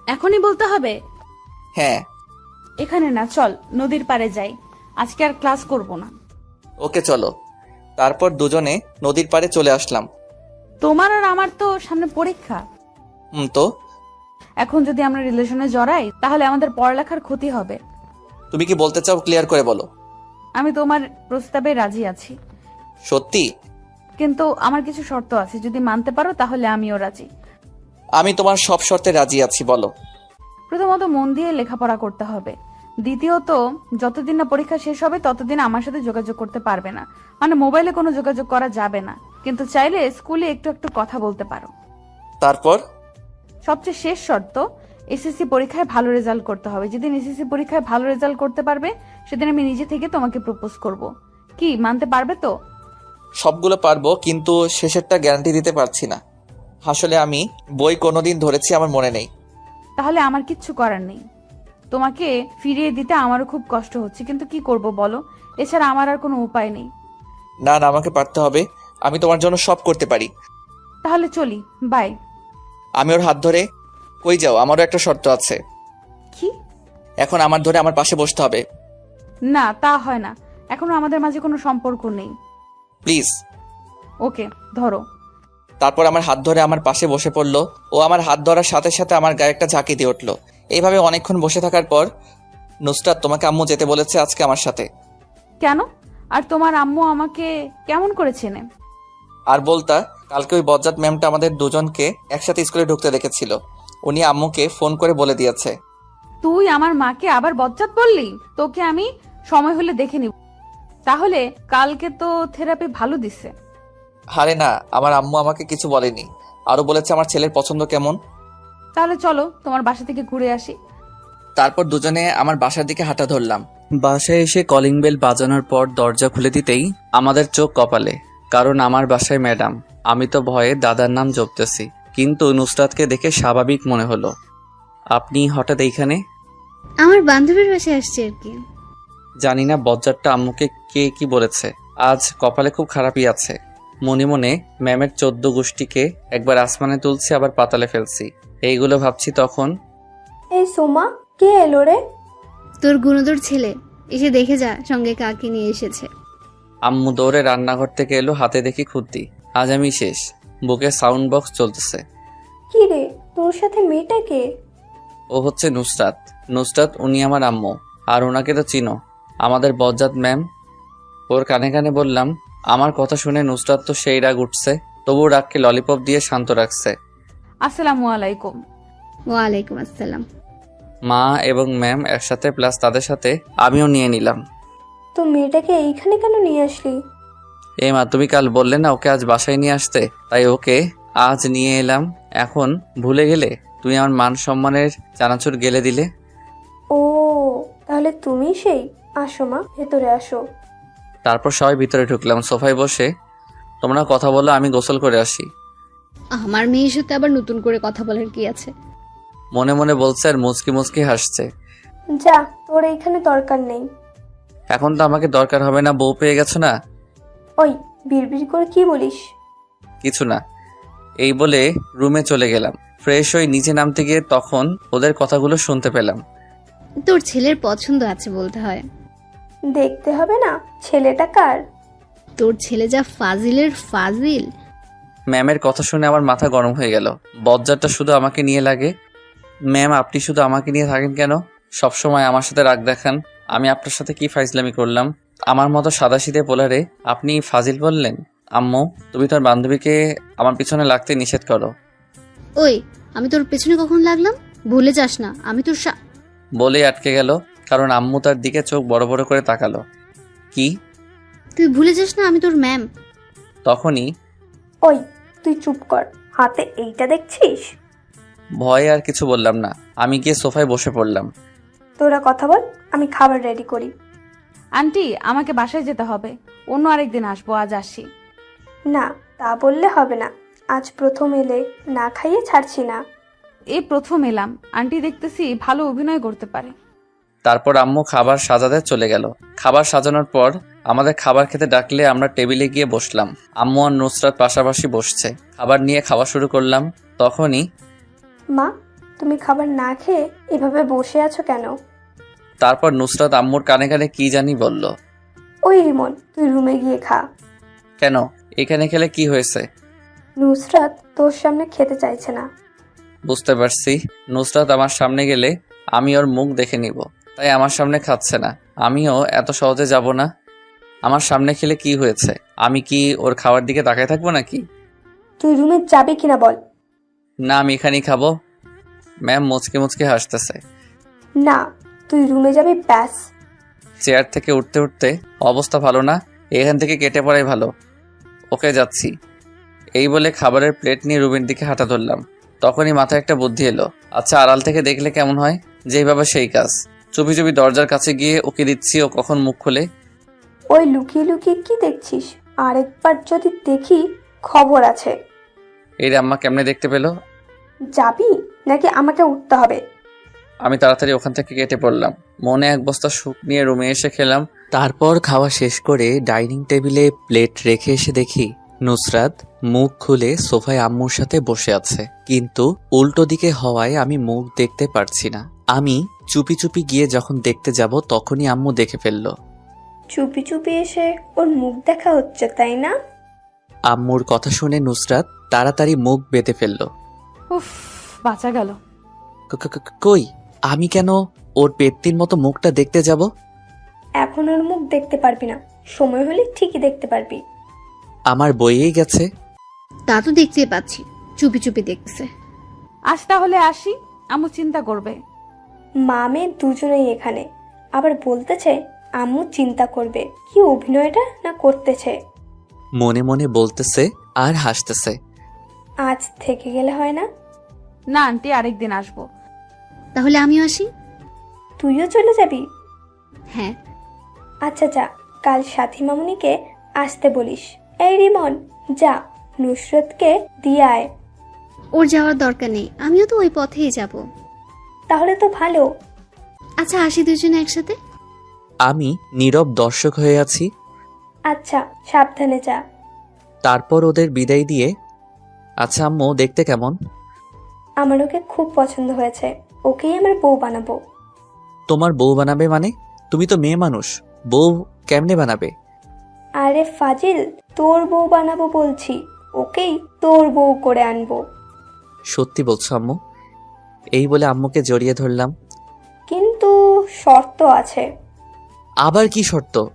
এখনই বলতে হবে? হ্যাঁ। এখানে না, চল নদীর পাড়ে যাই। আজকে আর ক্লাস করব না। ওকে চলো। তারপর দুজনে নদীর পাড়ে চলে আসলাম। তোমার আর আমার তো সামনে পরীক্ষা। তো এখন যদি আমরা রিলেশনে জড়াই তাহলে আমাদের পড়ালেখার ক্ষতি হবে। তুমি কি বলতে চাও ক্লিয়ার করে বলো। আমি তোমার প্রস্তাবে রাজি আছি, সত্যি? কিন্তু আমার কিছু শর্ত আছে, যদি মানতে পারো তাহলে আমিও রাজি। আমি তোমার সব শর্তে রাজি আছি, বলো। প্রথমত মন দিয়ে লেখাপড়া করতে হবে। দ্বিতীয়ত, যতদিন না পরীক্ষা শেষ হবে ততদিন আমার সাথে যোগাযোগ করতে পারবে না, মানে মোবাইলে কোনো যোগাযোগ করা যাবে না, কিন্তু চাইলে স্কুলে একটু একটু কথা বলতে পারো। তারপর? সবচেয়ে শেষ শর্ত, এসএসসি পরীক্ষায় ভালো রেজাল্ট করতে হবে। যেদিন এসএসসি পরীক্ষায় ভালো রেজাল্ট করতে পারবে সেদিন আমি নিজে থেকে তোমাকে প্রপোজ করব। কি মানতে পারবে তো? সবগুলো পারবো, কিন্তু শেষেরটা গ্যারান্টি দিতে পারছি না। আসলে আমি বই কোনোদিন ধরেছি আমার মনে নেই। তাহলে আমার কিচ্ছু করার নেই। তোমাকে ফিরিয়ে দিতে আমারও খুব কষ্ট হচ্ছে, কিন্তু কি করব বলো? এছাড়া আমার আর কোনো উপায় নেই। না না, আমাকে পারতে হবে। আমি তোমার জন্য সব করতে পারি। তাহলে চলি, বাই। আমি ওর হাত ধরে, কই যাও? আমারও একটা শর্ত আছে। কি? এখন আমার ধরে আমার পাশে বসতে হবে। না, তা হয় না, এখনো আমাদের মাঝে কোনো সম্পর্ক নেই। প্লিজ। ওকে, ধরো। তারপর আমার হাত ধরে আমার পাশে বসে পড়লো। ও আমার হাত ধরার সাথে সাথে আমার গায়ে একটা ঝাঁকি দিয়ে উঠলো। এইভাবে অনেকক্ষণ বসে থাকার পর, নুসরাত, তোমাকে আম্মু যেতে বলেছে আজকে আমার সাথে। কেন? আর তোমার আম্মু আমাকে কেমন করে চেনে? আর বলতা, কালকে ওই বজ্জাত ম্যামটা আমাদের দুজনকে একসাথে স্কুলে ঢুকতে দেখেছিল। উনি আম্মুকে ফোন করে বলে দিয়েছে। তুই আমার মাকে আবার বজ্জাত বললি? তোকে আমি সময় হলে দেখে নিব। তাহলে কালকে তো থেরাপি ভালো দিছে। আরে না, আমার আম্মু আমাকে কিছু বলেনি। আরো বলেছে আমার ছেলের পছন্দ কেমন। তাহলে চলো তোমার বাসা থেকে ঘুরে আসি। তারপর দুজনে আমার বাসার দিকে হাঁটা ধরলাম। বাসায় এসে কলিং বেল বাজানোর পর দরজা খুলে দিতেই আমাদের চোখ কপালে, কারণ আমার বাসায় ম্যাডাম। আমি তো ভয়ে দাদার নাম জপতেছি, কিন্তু নুসরাতকে দেখে স্বাভাবিক মনে হলো। আপনি হঠাৎ এইখানে? আমার বান্ধবীর বাসায় আসছে আর কি। জানি না বজ্জারটা আম্মুকে কে কি বলেছে, আজ কপালে খুব খারাপই আছে। মনে মনে ম্যামের 14 গোষ্ঠীকে একবার আসমানে তুলছি, আবার পাতালে ফেলছি, এইগুলো ভাবছি। তখন এই সোমা, কে এলো রে? তোর গুণধর ছেলে, এসে দেখে যা সঙ্গে কাকে নিয়ে এসেছে। আম্মু দৌড়ে রান্নাঘর থেকে এলো, হাতে দেখি খুদ্দি। আজ আমি শেষ। বুকে সাউন্ড বক্স চলতেছে। কি রে, তোর সাথে মেয়েটা কে? ও হচ্ছে নুসরাত। নুসরাত উনি আমার আম্মু, আর ওনাকে তো চিনো, আমাদের বজ্জাত ম্যাম। ওর কানে কানে বললাম। আমার কথা শুনে নুসরাত তো সেই রাগ উঠছে, তবু রাগকে ললিপপ দিয়ে শান্ত রাখছে। আসসালামু আলাইকুম। ওয়ালাইকুম আসসালাম। মা এবং ম্যাম একসাথে, প্লাস তাদের সাথে আমিও নিয়ে নিলাম। তো মেয়েটাকে এইখানে কেন নিয়ে আসলি? এ মা, তুমি কাল বললে না ওকে আজ বাসায় নিয়ে আসতে, তাই ওকে আজ নিয়ে এলাম। এখন ভুলে গেলে? তুমি আমার মান সম্মানের চানাচুর গেলে দিলে। ও, তাহলে তুমি সেই। আসো মা, ভেতরে আসো। তারপর সবাই ভিতরে ঢুকলাম। সোফায় বসে তোমরা কথা বলো, আমি গোসল করে আসি। আমার মেয়ের সাথে আবার নতুন করে কথা বলার কি আছে? মনে মনে বলছে আর মুচকি মুচকি হাসছে। যা, তোর এইখানে দরকার নেই। এখন তো আমাকে দরকার হবে না, বউ পেয়ে গেছো না। ওই, বিড়বিড় করে কি বলিস? কিছু না, এই বলে রুমে চলে গেলাম। ফ্রেশ হয়ে নিচে নামতে গিয়ে তখন ওদের কথাগুলো শুনতে পেলাম। তোর ছেলের পছন্দ আছে বলতে হয়। দেখতে হবে না ছেলেটা কার? তোর ছেলে যা ফাজিলের ফাজিল। ম্যামের কথা শুনে আমার মাথা গরম হয়ে গেল। বজ্জারটা শুধু আমাকে নিয়ে লাগে। ম্যাম, আপনি শুধু আমাকে নিয়ে থাকেন কেন? সবসময় আমার সাথে রাগ দেখান। আমি আপনার সাথে কি ফাইজলামি করলাম? আমার মতো সাদাসিধে পোলারে আপনি ফাজিল বললেন? আম্মু, তুমি তোর বান্ধবীকে আমার পিছনে লাগতে নিষেধ করো। ওই, আমি তোর পেছনে কখন লাগলাম? ভুলে যাস না আমি তোর বলে আটকে গেল, কারণ আম্মু তার দিকে চোখ বড় বড় করে তাকালো। কি? তুই ভুলে যাস না আমি তোর ম্যাম। তখনই ওই, তুই চুপ কর। হাতে এইটা দেখছিস? ভয়ে আর কিছু বললাম না। আমি গিয়ে সোফায় বসে পড়লাম। তোরা কথা বল, আমি খাবার রেডি করি। আন্টি, আমাকে বাসায় যেতে হবে, অন্য আরেকদিন আসবো, আজ আসি। না, তা বললে হবে না। আজ প্রথম এলে, না খাইয়ে ছাড়ছি না। এই প্রথম এলাম, আন্টি দেখতেছি ভালো অভিনয় করতে পারে। তারপর আম্মু খাবার সাজাতে চলে গেল। খাবার সাজানোর পর আমাদের খাবার খেতে ডাকলে আমরা টেবিলে গিয়ে বসলাম। আম্মু আর নুসরাত পাশাপাশি বসছে। খাবার নিয়ে খাওয়া শুরু করলাম। তখনই মা, তুমি খাবার না খেয়ে এভাবে বসে আছো কেন? তারপর নুসরাত আম্মুর কানে কানে কি জানি বলল। ওই রিমন, তুই রুমে গিয়ে খা। কেন? এখানে খেলে কি হয়েছে? নুসরাত তোর সামনে খেতে চাইছে না। বুঝতে পারছি। নুসরাত আমার সামনে গেলে আমি ওর মুখ দেখে নিব, তাই আমার সামনে খাচ্ছে না। আমিও এত সহজে যাব না। আমার সামনে খেলে কি হয়েছে? আমি কি ওর খাওয়ার দিকে তাকায় থাকবো নাকি? তুই রুমে যাবি কিনা বল। না, আমি এখানেই খাবো। ম্যাম মুচকে মুচকে হাসতেছে। না, তুই রুমে যাবি ব্যাস। চেয়ার থেকে উঠতে উঠতে অবস্থা ভালো না, এখান থেকে কেটে পড়াই ভালো। ওকে, যাচ্ছি। এই বলে খাবারের প্লেট নিয়ে রুমের দিকে হাঁটা ধরলাম। তখনই মাথায় একটা বুদ্ধি এলো। আচ্ছা, আড়াল থেকে দেখলে কেমন হয়? যেইভাবে সেই কাজ। চুপি চুপি দরজার কাছে গিয়ে ওকে দিচ্ছি, ও কখন মুখ খোলে। ওই লুকিয়ে লুকিয়ে কি দেখছিস? আরেকবার যদি দেখি খবর আছে। এই রে আম্মা কেমনে দেখতে পেলো? যাবি নাকি আমাকে উঠতে হবে? আমি তাড়াতাড়ি ওখান থেকে কেটে পড়লাম। মনে এক বস্তা সুখ নিয়ে রুমে এসে খেলাম। তারপর খাওয়া শেষ করে ডাইনিং টেবিলে প্লেট রেখে এসে দেখি নুসরাত মুখ খুলে সোফায় আম্মুর সাথে বসে আছে, কিন্তু উল্টো দিকে হওয়ায় আমি মুখ দেখতে পারছি না। আমি চুপি চুপি গিয়ে যখন দেখতে যাব তখনই আম্মু দেখে ফেলল। চুপি চুপি এসে ওর মুখ দেখা হচ্ছে, তাই না? আম্মুর কথা শুনে নুসরাত তাড়াতাড়ি মুখ বেঁধে ফেলল। উফ, বাঁচা গেল। কই, আমি কেন ওর পেত্তির মতো মুখটা দেখতে যাব? এখন ওর মুখ দেখতে পারবি না, সময় হলে ঠিকই দেখতে পারবি। আমার বইয়েই গেছে। তা তো দেখতেই পাচ্ছি, চুপি চুপি দেখতেছে। আজ তাহলে আসি, আম্মু চিন্তা করবে। মা মেয়ে দুজনেই এখানে, আবার বলতেছে আম্মু চিন্তা করবে। কি অভিনয়টা না করতেছে। মনে মনে বলতেছে আর হাসতেছে। আজ থেকে গেলে হয় না? না আন্টি, আরেকদিন আসবো। তাহলে আমিও আসি। তুইও চলে যাবি? হ্যাঁ। আচ্ছা যা, কাল সাথী মামুনিকে আসতে বলিস। এই রিমন, যা নুসরতকে দিয়ে আয়। ওর যাওয়ার দরকার নেই, আমিও তো ওই পথেই যাব। তাহলে তো ভালো। আচ্ছা, আসি দুজনে একসাথে। আমি নীরব দর্শক হয়ে আছি। আচ্ছা, সাবধানে যা। তারপর ওদের বিদায় দিয়ে, আচ্ছা আম্মু দেখতে কেমন? আমার ওকে খুব পছন্দ হয়েছে, ওকেই আমার বউ বানাবো। তোমার বউ বানাবে মানে? তুমি তো মেয়ে মানুষ, বউ কেমনে বানাবে? আরে ফাজিল, তোর বউ বানাবো বলছি, ওকেই তোর বউ করে আনবো। সত্যি বলছো আম্মু? এই বলে আম্মুকে জড়িয়ে ধরলাম। কিন্তু শর্ত আছে। আবার কি শর্ত?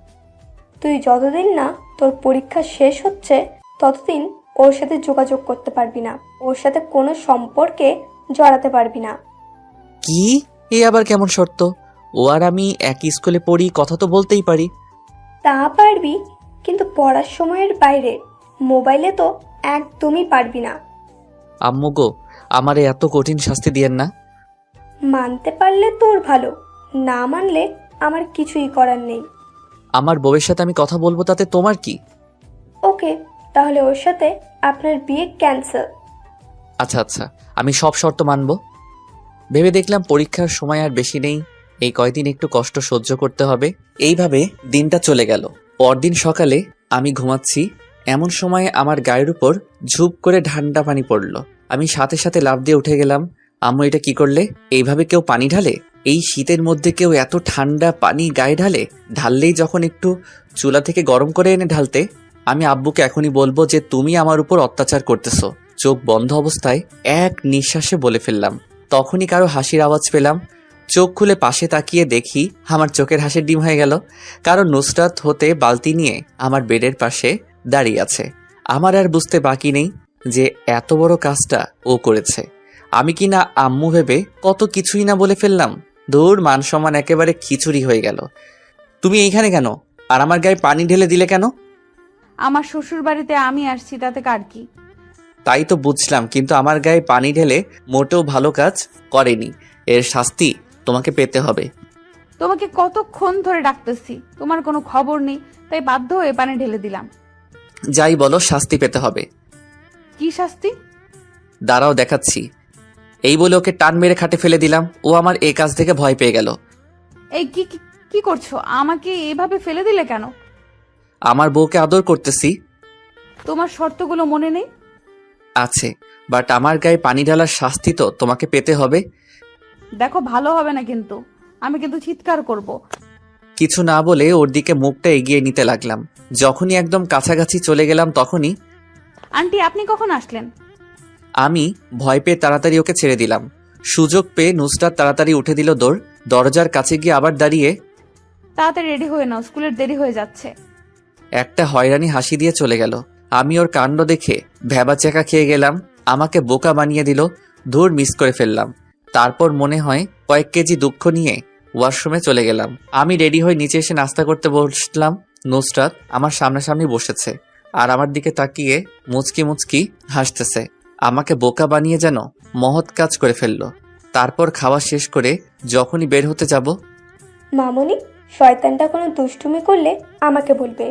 তুই যতদিন না তোর পরীক্ষা শেষ হচ্ছে ততদিন ওর সাথে যোগাযোগ করতে পারবি না, ওর সাথে কোনো সম্পর্কে জড়াতে পারবি না। কি? এ আবার কেমন শর্ত? ও আর আমি একই স্কুলে পড়ি, কথা তো বলতেই পারি। তা পারবি, কিন্তু পড়ার সময়ের বাইরে। মোবাইলে তো একদমই পারবি না। আম্মু গো, আমারে এত কঠিন শাস্তি দিয়েন না। মানতে পারলে তোর ভালো, না মানলে আমার কিছুই করার নেই। আমার বউয়ের সাথে আমি কথা বলবো, তাতে তোমার কি? ওকে, তাহলে ওর সাথে আপনার বিয়ে ক্যান্সেল। আচ্ছা আচ্ছা, আমি সব শর্ত মানব। ভেবে দেখলাম পরীক্ষার সময় আর বেশি নেই, এই কয়দিন একটু কষ্ট সহ্য করতে হবে। এইভাবে দিনটা চলে গেল। পরদিন সকালে আমি ঘুমাচ্ছি, এমন সময় আমার গায়ের উপর ঝুপ করে ঠান্ডা পানি পড়ল। আমি সাথে সাথে লাফ দিয়ে উঠে গেলাম। আম্মু, এটা কি করলে? এইভাবে কেউ পানি ঢালে? এই শীতের মধ্যে কেউ এত ঠান্ডা পানি গায়ে ঢালে? ঢাললেই যখন একটু চুলা থেকে গরম করে এনে ঢালতে। আমি আব্বুকে এখনই বলবো যে তুমি আমার উপর অত্যাচার করতেছো। চোখ বন্ধ অবস্থায় এক নিঃশ্বাসে বলে ফেললাম। তখনই কারো হাসির আওয়াজ পেলাম। চোখ খুলে পাশে তাকিয়ে দেখি আমার চোখের হাসির ডিম হয়ে গেল, কারণ নুসরাত হতে বালতি নিয়ে আমার বেডের পাশে দাঁড়িয়ে আছে। আমার আর বুঝতে বাকি নেই যে এত বড় কাজটা ও করেছে। আমি কি না আম্মু ভেবে কত কিছুই না বলে ফেললাম। দূর, মান সম্মান একেবারে খিচুড়ি হয়ে গেল। তুমি এইখানে কেন? আর আমার গায়ে পানি ঢেলে দিলে কেন? আমার শ্বশুর বাড়িতে আমি আসছি, তাতে কার কি? তাই তো বুঝলাম, কিন্তু আমার গায়ে পানি ঢেলে মোটেও ভালো কাজ করেনি। এর শাস্তি তোমাকে পেতে হবে। তোমাকে কতক্ষণ ধরে ডাকতেছি, তোমার কোনো খবর নেই, তাই বাধ্য হয়ে পানি ঢেলে দিলাম। যাই বলো, শাস্তি পেতে হবে। কি শাস্তি? দাঁড়াও দেখাচ্ছি। এই বলে ওকে টান মেরে খাটে ফেলে দিলাম। ও আমার এই কাজ থেকে ভয় পেয়ে গেল। এই কি কি- কি করছো? আমাকে এভাবে ফেলে দিলে কেন? আমার বউকে আদর করতেছি। তোমার শর্তগুলো মনে নেই? আছে, বাট আমার গায়ে পানি ঢালার শাস্তি তো তোমাকে পেতে হবে। দেখো, ভালো হবে না কিন্তু, আমি কিন্তু চিৎকার করব। কিছু না বলে ওর দিকে মুখটা এগিয়ে নিতে লাগলাম। যখনই একদম কাছাকাছি চলে গেলাম তখনই আন্টি, আপনি কখন আসলেন? আমি ভয় পেয়ে তাড়াতাড়ি ওকে ছেড়ে দিলাম। সুযোগ পেয়ে নুসরাত তাড়াতাড়ি উঠে দিল দৌড়। দরজার কাছে গিয়ে আবার দাঁড়িয়ে তাড়াতাড়ি রেডি হয়ে নাও, স্কুলের দেরি হয়ে যাচ্ছে। একটা হয়রানি হাসি দিয়ে চলে গেল। আমি ওর কাণ্ড দেখে ভ্যাবাচ্যাকা খেয়ে গেলাম। আমাকে বোকা বানিয়ে দিল। ধুর, মিস করে ফেললাম। তারপর মনে হয় কয়েক কেজি দুঃখ নিয়ে ওয়াশরুমে চলে গেলাম। আমি রেডি হয়ে নিচে এসে নাস্তা করতে বসলাম। নুসরাত আমার সামনাসামনি বসেছে আর আমার দিকে তাকিয়ে মুচকি মুচকি হাসতেছে। আমাকে বোকা বানিয়ে যেন মহৎ কাজ করে ফেললো। তারপর খাওয়া শেষ করে যখনই বের হতে যাব, মামুনি, শয়তানটা কোনো দুষ্টুমি করলে আমাকে বলবে।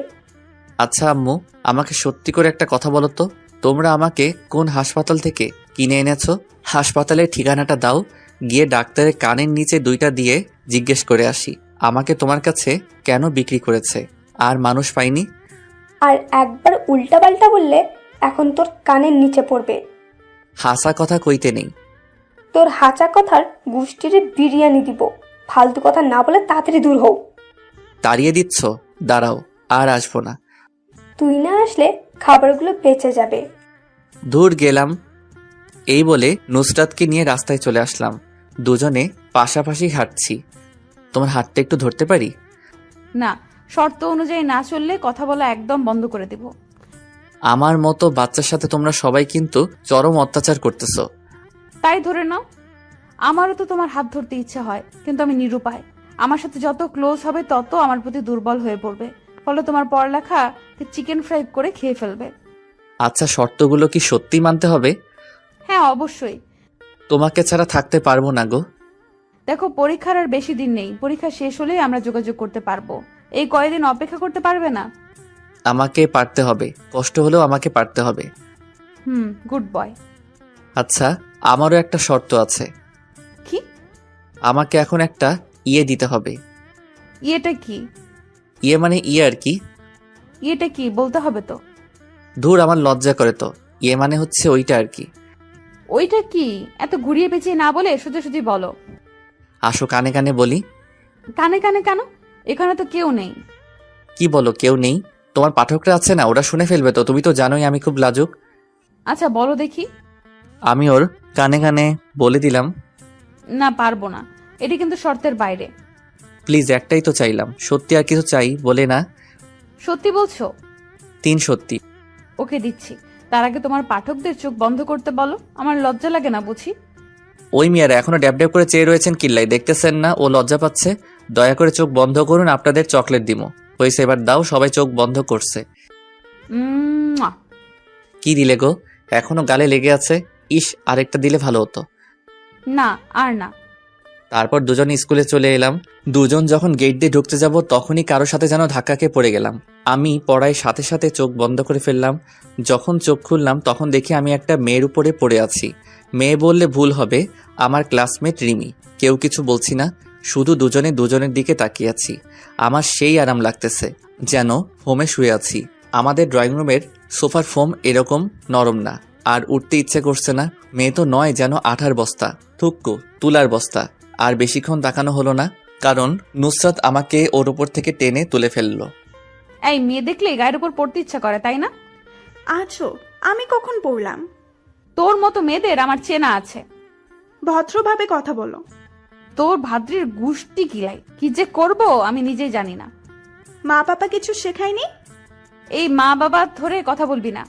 আচ্ছা আম্মু, আমাকে সত্যি করে একটা কথা বলো তো, তোমরা আমাকে কোন হাসপাতাল থেকে কিনে এনেছো? হাসপাতালের ঠিকানাটা দাও, গিয়ে ডাক্তারের কানের নিচে 2টা দিয়ে জিজ্ঞেস করে আসি আমাকে তোমার কাছে কেন বিক্রি করেছে, আর মানুষ পাইনি। আর একবার উল্টাপাল্টা বললে এখন তোর কানের নিচে পড়বে। হাসা কথা কইতে নেই। তোর হাঁচা কথার গুষ্টিরে বিরিয়ানি দিব। ফালতু কথা না বলে তাড়াতাড়ি দূর হও। তাড়িয়ে দিচ্ছ? দাঁড়াও, আর আসবো না। তুই না আসলে খাবারগুলো বেঁচে যাবে। দূর গেলাম। এই বলে নুসরাতকে নিয়ে রাস্তায় চলে আসলাম। দুজনে পাশাপাশি হাঁটছি। তোমার হাতটা একটু ধরতে পারি? না, শর্ত অনুযায়ী না চললে কথা বলা একদম বন্ধ করে দেব। আমার মতো বাচ্চার সাথে তোমরা সবাই কিন্তু চরম অত্যাচার করতেছো। তাই ধরে নাও, আমারও তো তোমার হাত ধরতে ইচ্ছে হয়, কিন্তু আমি নিরুপায়। আমার সাথে যত ক্লোজ হবে তত আমার প্রতি দুর্বল হয়ে পড়বে, ফলে তোমার পড়ালেখা চিকেন ফ্রাই করে খেয়ে ফেলবে। আচ্ছা, শর্তগুলো কি সত্যি মানতে হবে? হ্যাঁ, অবশ্যই। তোমাকে ছাড়া থাকতে পারবো না গো। দেখো, পরীক্ষার আর বেশি দিন নেই। পরীক্ষা শেষ হলেই আমরা যোগাযোগ করতে পারবো। এই কয়েকদিন অপেক্ষা করতে পারবে না? আমাকে পারতে হবে, কষ্ট হলেও আমাকে পারতে হবে। Good boy. আচ্ছা, আমারও একটা শর্ত আছে। কি? আমাকে এখন একটা ইয়ে দিতে হবে। ইয়েটা কি? ইয়ে মানে ইয়ে আর কি। ইয়েটা কি বলতে হবে তো। ধুর, আমার লজ্জা করে তো। ইয়ে মানে হচ্ছে ওইটা আর কি। ওইটা কি? এত ঘুরিয়ে পেঁচিয়ে না বলে সোজাসুজি বলো। আসো কানে কানে বলি। কানে কানে কেন? এখানে তো কেউ নেই। কি বলো কেউ নেই? তোমার পাঠকরা আছে না, ওরা শুনে ফেলবে তো। তুমি তো জানোই আমি খুব লাজুক। আচ্ছা বলো দেখি। আমি ওর কানে কানে বলে দিলাম। না, পারবো না, এটি কিন্তু শর্তের বাইরে। প্লিজ, একটাই তো চাইলাম, সত্যি আর কিছু চাই বলে না। সত্যি বলছো? 3 সত্যি। ওকে, দিচ্ছি। তার আগে তোমার পাঠকদের চোখ বন্ধ করতে বলো। আমার লজ্জা লাগে না বুঝি? ওই মিয়ারা এখনো ড্যাব ড্যাব করে চেয়ে রয়েছেন কিল্লাই, দেখতেছেন না ও লজ্জা পাচ্ছে? দয়া করে চোখ বন্ধ করুন, আপনাদের চকলেট দিমো। হয়েছে, এবার দাও। সবাই চোখ বন্ধ করছে। মুয়া। কি দিলে গো? এখনো গালে লেগে আছে। ইস, আরেকটা দিলে ভালো হতো। না, আর না। তারপর দুজন স্কুলে চলে এলাম। দুজন যখন গেট দিয়ে ঢুকতে যাব তখনই কারোর সাথে যেন ধাক্কা খেয়ে পড়ে গেলাম। আমি পড়ায় সাথে সাথে চোখ বন্ধ করে ফেললাম। যখন চোখ খুললাম তখন দেখি আমি একটা মেয়ের উপরে পড়ে আছি। মেয়ে বললে ভুল হবে, আমার ক্লাসমেট রিমি। কেউ কিছু বলছি না, শুধু দুজনে দুজনের দিকে তাকিয়ে আছি। আমার সেই আরাম লাগতেছে, যেন ফোমে শুয়ে আছি। আমাদের ড্রয়িং রুমের সোফার ফোম এরকম নরম না, আর উঠতে ইচ্ছে করছে না। মেয়ে তো নয়, যেন আঠার বস্তা, থুক্কু তুলার বস্তা। আর বেশিক্ষণ তাকানো হলো না, কারণ নুসরাত আমাকে ওর উপর থেকে টেনে তুলে ফেললো। এই মেয়ে দেখলে গায়ের উপর পড়তে ইচ্ছা করে, তাই না? আছো, আমি কখন পড়লাম? তোর মতো মেয়েদের আমার চেনা আছে। ভদ্রভাবে কথা বলো। তোর ভাদ্রির গুষ্টি কিলাই কি যে করব আমি নিজেই জানি না। মা বাবা কিছু শেখায়নি? এই মা বাবা ধরে কথা বলবি না।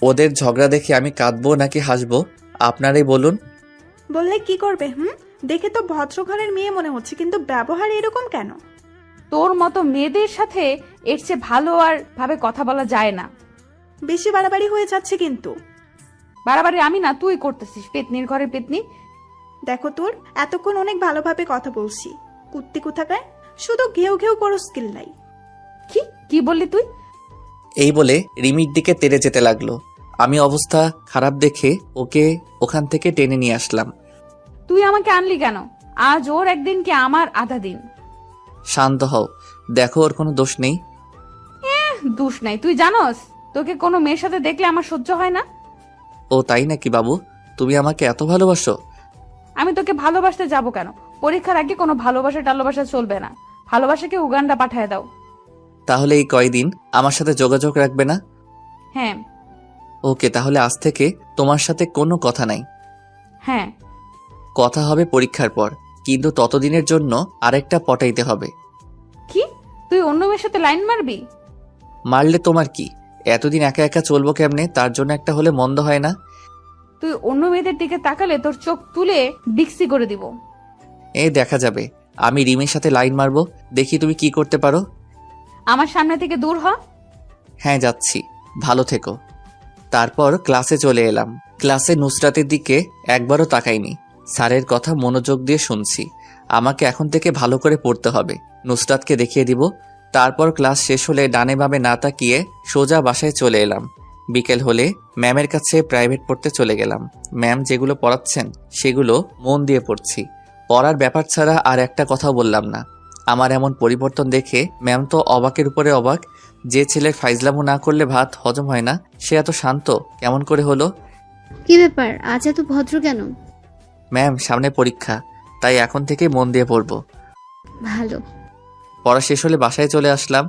ওদের ঝগড়া দেখে আমি কাঁদবো নাকি হাসবো, আপনারাই বলুন। বললে কি করবে? দেখে তো ভদ্র ঘরের মেয়ে মনে হচ্ছে, কিন্তু ব্যবহার এরকম কেন? তোর মতো মেয়েদের সাথে এর চেয়ে ভালো আর ভাবে কথা বলা যায় না। বেশি বাড়াবাড়ি হয়ে যাচ্ছে কিন্তু। বাড়াবাড়ি আমি না, তুই করতেছিস, পেতনির ঘরে পেতনি। দেখো তোর, এতক্ষণ অনেক ভালোভাবে কথা বলছি, কুত্তি কোথাকায় শুধু ঘেউ ঘেউ করো, স্কিল নাই। কি কি বললি তুই? এই বলে রিমির দিকে তেড়ে যেতে লাগলো। আমি অবস্থা খারাপ দেখে ওকে ওখান থেকে টেনে নিয়ে আসলাম। তুই আমাকে আনলি কেন? আজ ওর একদিন কি আমার আধা দিন। শান্ত হও, দেখো ওর কোনো দোষ নেই। দোষ নাই? তুই জানোস তোকে কোনো মেয়ের সাথে দেখলে আমার সহ্য হয় না। ও তাই নাকি বাবু? তুমি আমাকে এত ভালোবাসো? আমি তোকে ভালোবাসতে যাব কেন? পরীক্ষার আগে কোনো ভালোবাসা টালোবাসা চলবে না। ভালোবাসাকে উগান্ডা পাঠায় দাও। তাহলে এই কয়দিন আমার সাথে যোগাযোগ রাখবে না? হ্যাঁ। ওকে, তাহলে আজ থেকে তোমার সাথে কোনো কথা নাই। হ্যাঁ। কথা হবে পরীক্ষার পর, কিন্তু ততদিনের জন্য আরেকটা পটাইতে হবে। কি? তুই অন্য মেয়ের সাথে লাইন মারবি? মারলে তোমার কি? এতদিন একা একা চলবো কেমনে? তার জন্য একটা হলে মন্দ হয় না। তুই অন্য মেয়েদের দিকে তাকালে তোর চোখ তুলে ডিক্সি করে দিব। এই দেখা যাবে। আমি রিমির সাথে লাইন মারবো, দেখি তুমি কি করতে পারো। আমার সামনে থেকে দূর হ। হ্যাঁ যাচ্ছি, ভালো থেকো। তারপর ক্লাসে চলে এলাম। ক্লাসে নুসরাতের দিকে একবারও তাকাইনি। স্যারের কথা মনোযোগ দিয়ে শুনছি। আমাকে এখন থেকে ভালো করে পড়তে হবে। নুসরাতকে দেখিয়ে দিব। তারপর ক্লাস শেষ হলে ডানে বামে না তাকিয়ে সোজা বাসায় চলে এলাম। বিকেল হলে ম্যামের কাছে প্রাইভেট পড়তে চলে গেলাম। ম্যাম যেগুলো পড়াচ্ছেন সেগুলো মন দিয়ে পড়ছি। পড়ার ব্যাপার ছাড়া আর একটা কথাও বললাম না। আমার এমন পরিবর্তন দেখে ম্যাম তো অবাকের উপরে অবাক। যে ছেলের ফাইজলামো না করলে ভাত হজম হয় না, সে এত শান্ত কেমন করে হলো? কি ব্যাপার, আজ এত ভদ্র কেন? ম্যাম, সামনে পরীক্ষা, তাই এখন থেকে মন দিয়ে পড়ব। ভালো। পড়া শেষ হলে বাসায় চলে আসলাম।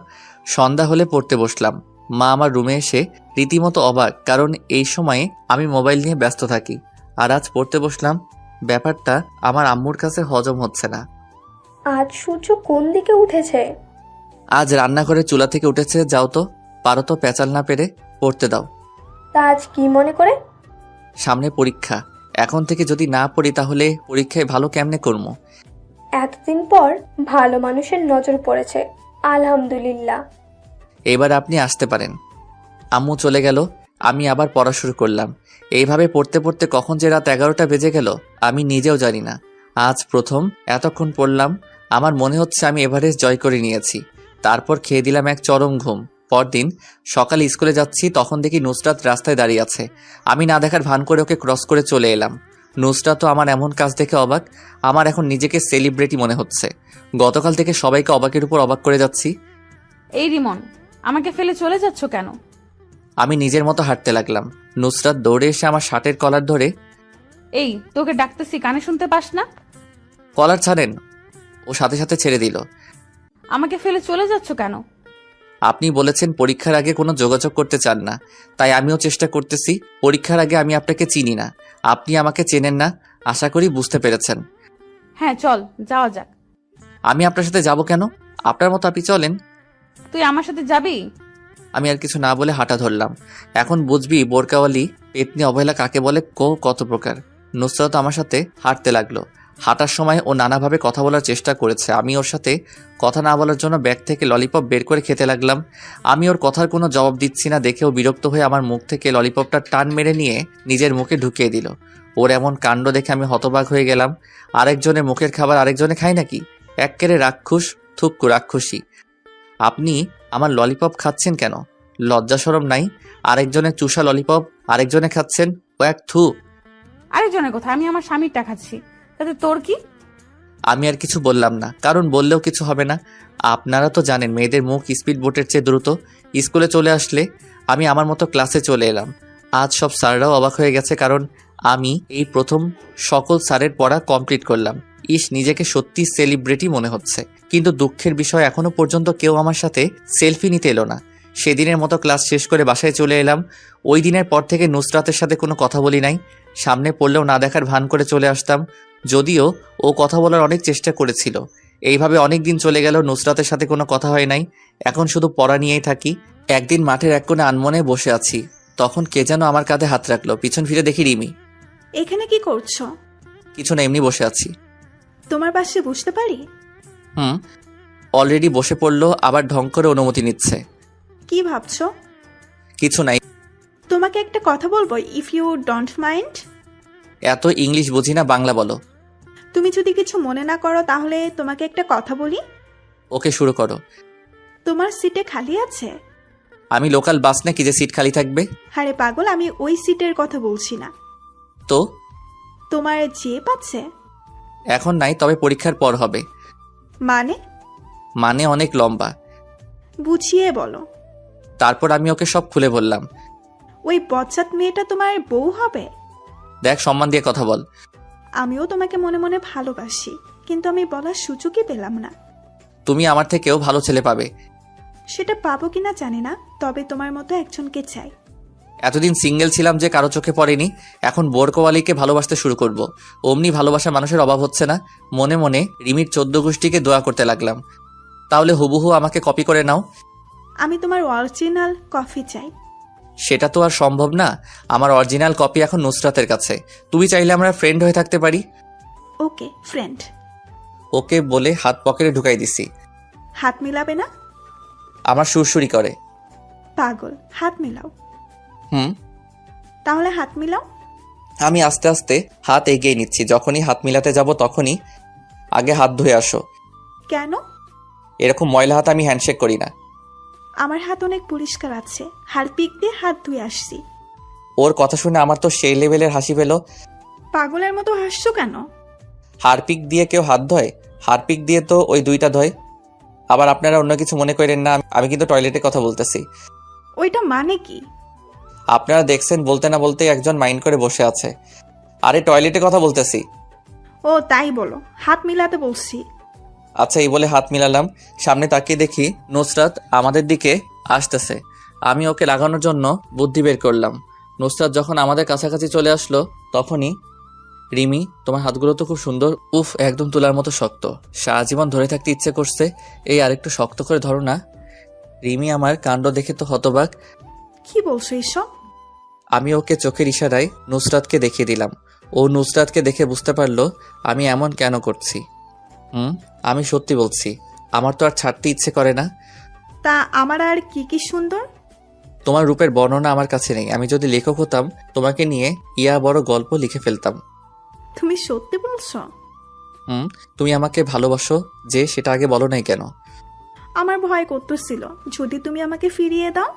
সন্ধ্যা হলে পড়তে বসলাম। মা আমার রুমে এসে রীতিমতো অবাক, কারণ এই সময়ে আমি মোবাইল নিয়ে ব্যস্ত থাকি। আর আজ পড়তে বসলাম। ব্যাপারটা আমার আম্মুর কাছে হজম হচ্ছে না। আজ সূর্য কোন দিকে উঠেছে? আজ রান্নাঘরে চুলা থেকে উঠেছে। যাও তো, পারো তো পেঁচাল না পেরে পড়তে দাও। তা আজ কি মনে করে? সামনে পরীক্ষা, এখন থেকে যদি না পড়ি তাহলে পরীক্ষায় ভালো কেমনে করবো? এতদিন পর ভালো মানুষের নজর পড়েছে, আলহামদুলিল্লাহ। এবার আপনি আসতে পারেন। আম্মু চলে গেল। আমি আবার পড়া শুরু করলাম। এইভাবে পড়তে পড়তে কখন যে রাত 11টা বেজে গেল আমি নিজেও জানি না। আজ প্রথম এতক্ষণ পড়লাম। আমার মনে হচ্ছে আমি এভারেস্ট জয় করে নিয়েছি। তারপর খেয়ে দিলাম এক চরম ঘুম। পরদিন সকালে স্কুলে যাচ্ছি, তখন দেখি নুসরাত রাস্তায় দাঁড়িয়ে আছে। আমি না দেখার ভান করে ওকে ক্রস করে চলে এলাম। নুসরাত তো আমার এমন কাজ দেখে অবাক। আমার এখন নিজেকে সেলিব্রিটি মনে হচ্ছে। গতকাল থেকে সবাইকে অবাকের উপর অবাক করে যাচ্ছি। এই রিমন, আমাকে ফেলে চলে যাচ্ছ কেন? আমি নিজের মতো হাঁটতে লাগলাম। নুসরাত দৌড়ে এসে আমার শার্টের কলার ধরে, এই তোকে ডাকতেছি, কানে শুনতে পাস না? কলার ছাড়েন। ও সাথে সাথে ছেড়ে দিল। আমাকে ফেলে চলে যাচ্ছ কেন? আপনি বলেছেন পরীক্ষার আগে কোনো যোগাযোগ করতে চান না, তাই আমিও চেষ্টা করতেছি। পরীক্ষার আগে আমি আপনাকে চিনি না, আপনি আমাকে চেনেন না, আশা করি বুঝতে পেরেছেন। হ্যাঁ চল, যাওয়া যাক। আমি আপনার সাথে যাব কেন? আপনার মতো আপনি চলেন। তুই আমার সাথে যাবি? আমি আর কিছু না বলে হাঁটা ধরলাম। এখন বুঝবি বোরকাওয়ালি পেতনি অবহেলা কাকে বলে, কত প্রকার। নুসরাত আমার সাথে হাঁটতে লাগলো। হাঁটার সময় ও নানাভাবে কথা বলার চেষ্টা করেছে। আমি ওর সাথে কথা না বলার জন্য ব্যাগ থেকে ললিপপ বের করে খেতে লাগলাম। আমি ওর কথার কোনো জবাব দিচ্ছি না দেখেও বিরক্ত হয়ে আমার মুখ থেকে ললিপপটা টান মেরে নিয়ে নিজের মুখে ঢুকিয়ে দিল। ওর এমন কাণ্ড দেখে আমি হতবাক হয়ে গেলাম। আরেকজনের মুখের খাবার আরেকজনে খায় নাকি? এক্কেরে রাক্ষুস, থুক্কু রাক্ষসী। আপনি আমার ললিপপ খাচ্ছেন কেন? লজ্জা শরম নাই? আরেকজনের চুষা ললিপপ আরেকজনে খাচ্ছেন, ও এক থু। আরেকজনের কথা, আমি আমার স্বামীরটা খাচ্ছি, তাতে তোর কি? আমি আর কিছু বললাম না, কারণ বললেও কিছু হবে না। আপনারা তো জানেন মেয়েদের মুখ স্পিড বোটের চেয়ে দ্রুত। স্কুলে চলে আসলে আমি আমার মতো ক্লাসে চলে এলাম। আজ সব স্যাররাও অবাক হয়ে গেছে, কারণ আমি এই প্রথম সকল স্যারের পড়া কমপ্লিট করলাম। নিজেকে সত্যি সেলিব্রিটি মনে হচ্ছে। কিন্তু দুঃখের বিষয়, এখনো পর্যন্ত কেউ আমার সাথে সেলফি নিতে এলো না। সেদিনের মতো ক্লাস শেষ করে বাসায় চলে এলাম। ওই দিনের পর থেকে নুসরাতের সাথে কোনো কথা বলি নাই। সামনে পড়লেও না দেখার ভান করে চলে আসতাম, যদিও ও কথা বলার অনেক চেষ্টা করেছিল। এইভাবে অনেক দিন চলে গেল, নুসরাতের সাথে কোনো কথা হয় নাই। এখন শুধু পড়া নিয়েই থাকি। একদিন মাঠের এক কোণে আনমনে বসে আছি, তখন কে যেন আমার কাঁধে হাত রাখলো। পিছন ফিরে দেখি রিমি। এখানে কি করছো? কিছু না, এমনি বসে আছি। তোমার পাশে বুঝতে পারি? অলরেডি বসে পড়লো, আবার ঢং করে অনুমতি নিচ্ছে। কি ভাবছো? কিছু নাই। তোমাকে একটা কথা বলবো, ইফ ইউ ডোন্ট মাইন্ড। এত ইংলিশ বুঝি না, বাংলা বলো। তুমি যদি কিছু মনে না করো তাহলে তোমাকে একটা কথা বলি। ওকে, শুরু করো। তোমার সিটে খালি আছে? আমি লোকাল বাস না কি যে সিট খালি থাকবে? আরে পাগল, আমি ওই সিটের কথা বলছি না। তো তোমার জেপ আছে? এখন নাই, তবে পরীক্ষার পর হবে। মানে অনেক লম্বা। বুঝিয়ে বলো। তারপর আমি ওকে সব খুলে বললাম। ওই বচ্চাত মেয়েটা তোমার বউ হবে? দেখ, সম্মান দিয়ে কথা বল। আমিও তোমাকে মনে মনে ভালোবাসি, কিন্তু আমি বলার সুযোগই পেলাম না। তুমি আমার থেকেও ভালো ছেলে পাবে। সেটা পাবো কিনা জানি না, তবে তোমার মতো একজনকে চাই। এতদিন সিঙ্গেল ছিলাম যে কারো চোখে পড়েনি, এখন বোরকওয়ালিকে ভালোবাসতে শুরু করব। অমনি ভালোবাসা মানুষের অভাব হচ্ছে না। মনে মনে রিমির 14 গোষ্ঠীকে দোয়া করতে লাগলাম, তাহলে হুবহু আমাকে কপি করে নাও। আমি তোমার অরিজিনাল কফি চাই। সেটা তো আর সম্ভব না। আমার অরিজিনাল কপি এখন নুসরাতের কাছে। তুমি চাইলে আমরা ফ্রেন্ড হয়ে থাকতে পারি। ওকে, ফ্রেন্ড। ওকে বলে হাত পকেটে ঢুকাই দিছি। হাত মিলাবে না? আমার সুরসুরি করে। পাগল, হাত মিলাও। হুম। তাহলে হাত মিলাও। আমি আস্তে আস্তে হাত এগিয়ে নিচ্ছি। যখনই হাত মিলাতে যাব তখনই আগে হাত ধুয়ে আসো। কেন? এরকম ময়লা হাত আমি হ্যান্ডশেক করি না। আমার হাত অনেক পরিষ্কার আছে, হারপিক দিয়ে হাত ধুয়ে আসছি। ওর কথা শুনে আমার তো সেই লেভেলের হাসি পেল। পাগলের মতো হাসছো কেন? হারপিক দিয়ে কেউ হাত ধয়? হারপিক দিয়ে তো ওই দুইটা ধয়। আবার আপনারা অন্য কিছু মনে করেন না, আমি কিন্তু টয়লেটে কথা বলতেছি। ওইটা মানে কি? আপনারা দেখছেন বলতে না বলতে একজন মাইন্ড করে বসে আছে। আরে টয়লেটে কথা বলতেছি। ও তাই বলো, হাত মিলাতে বলছি। আচ্ছা, এই বলে হাত মিলালাম। সামনে তাকিয়ে দেখি নুসরাত আমাদের দিকে আসতেছে। আমি ওকে লাগানোর জন্য বুদ্ধি বের করলাম। নুসরাত যখন আমাদের কাছাকাছি চলে আসলো তখনই, রিমি তোমার হাতগুলো তো খুব সুন্দর, উফ একদম তুলার মতো শক্ত, সারা জীবন ধরে থাকতে ইচ্ছে করছে, এই আরেকটু শক্ত করে ধরো না। রিমি আমার কাণ্ড দেখে তো হতবাক। কি বলছো এসব? আমি ওকে চোখের ইশারায় নুসরাতকে দেখিয়ে দিলাম। ও নুসরাতকে দেখে বুঝতে পারলো আমি এমন কেন করছি। আমি সত্যি বলছি, আমার তো আর ছাড়তে ইচ্ছে করে না। তা আমার আর কি কি সুন্দর? তোমার রূপের বর্ণনা আমার কাছে নেই। আমি যদি লেখক হতাম তোমাকে নিয়ে বড় গল্প লিখে ফেলতাম। তুমি সত্যি বলছো? তুমি আমাকে ভালোবাসো যে, সেটা আগে বলো নাই কেন? আমার ভয় করতেছিল যদি তুমি আমাকে ফিরিয়ে দাও।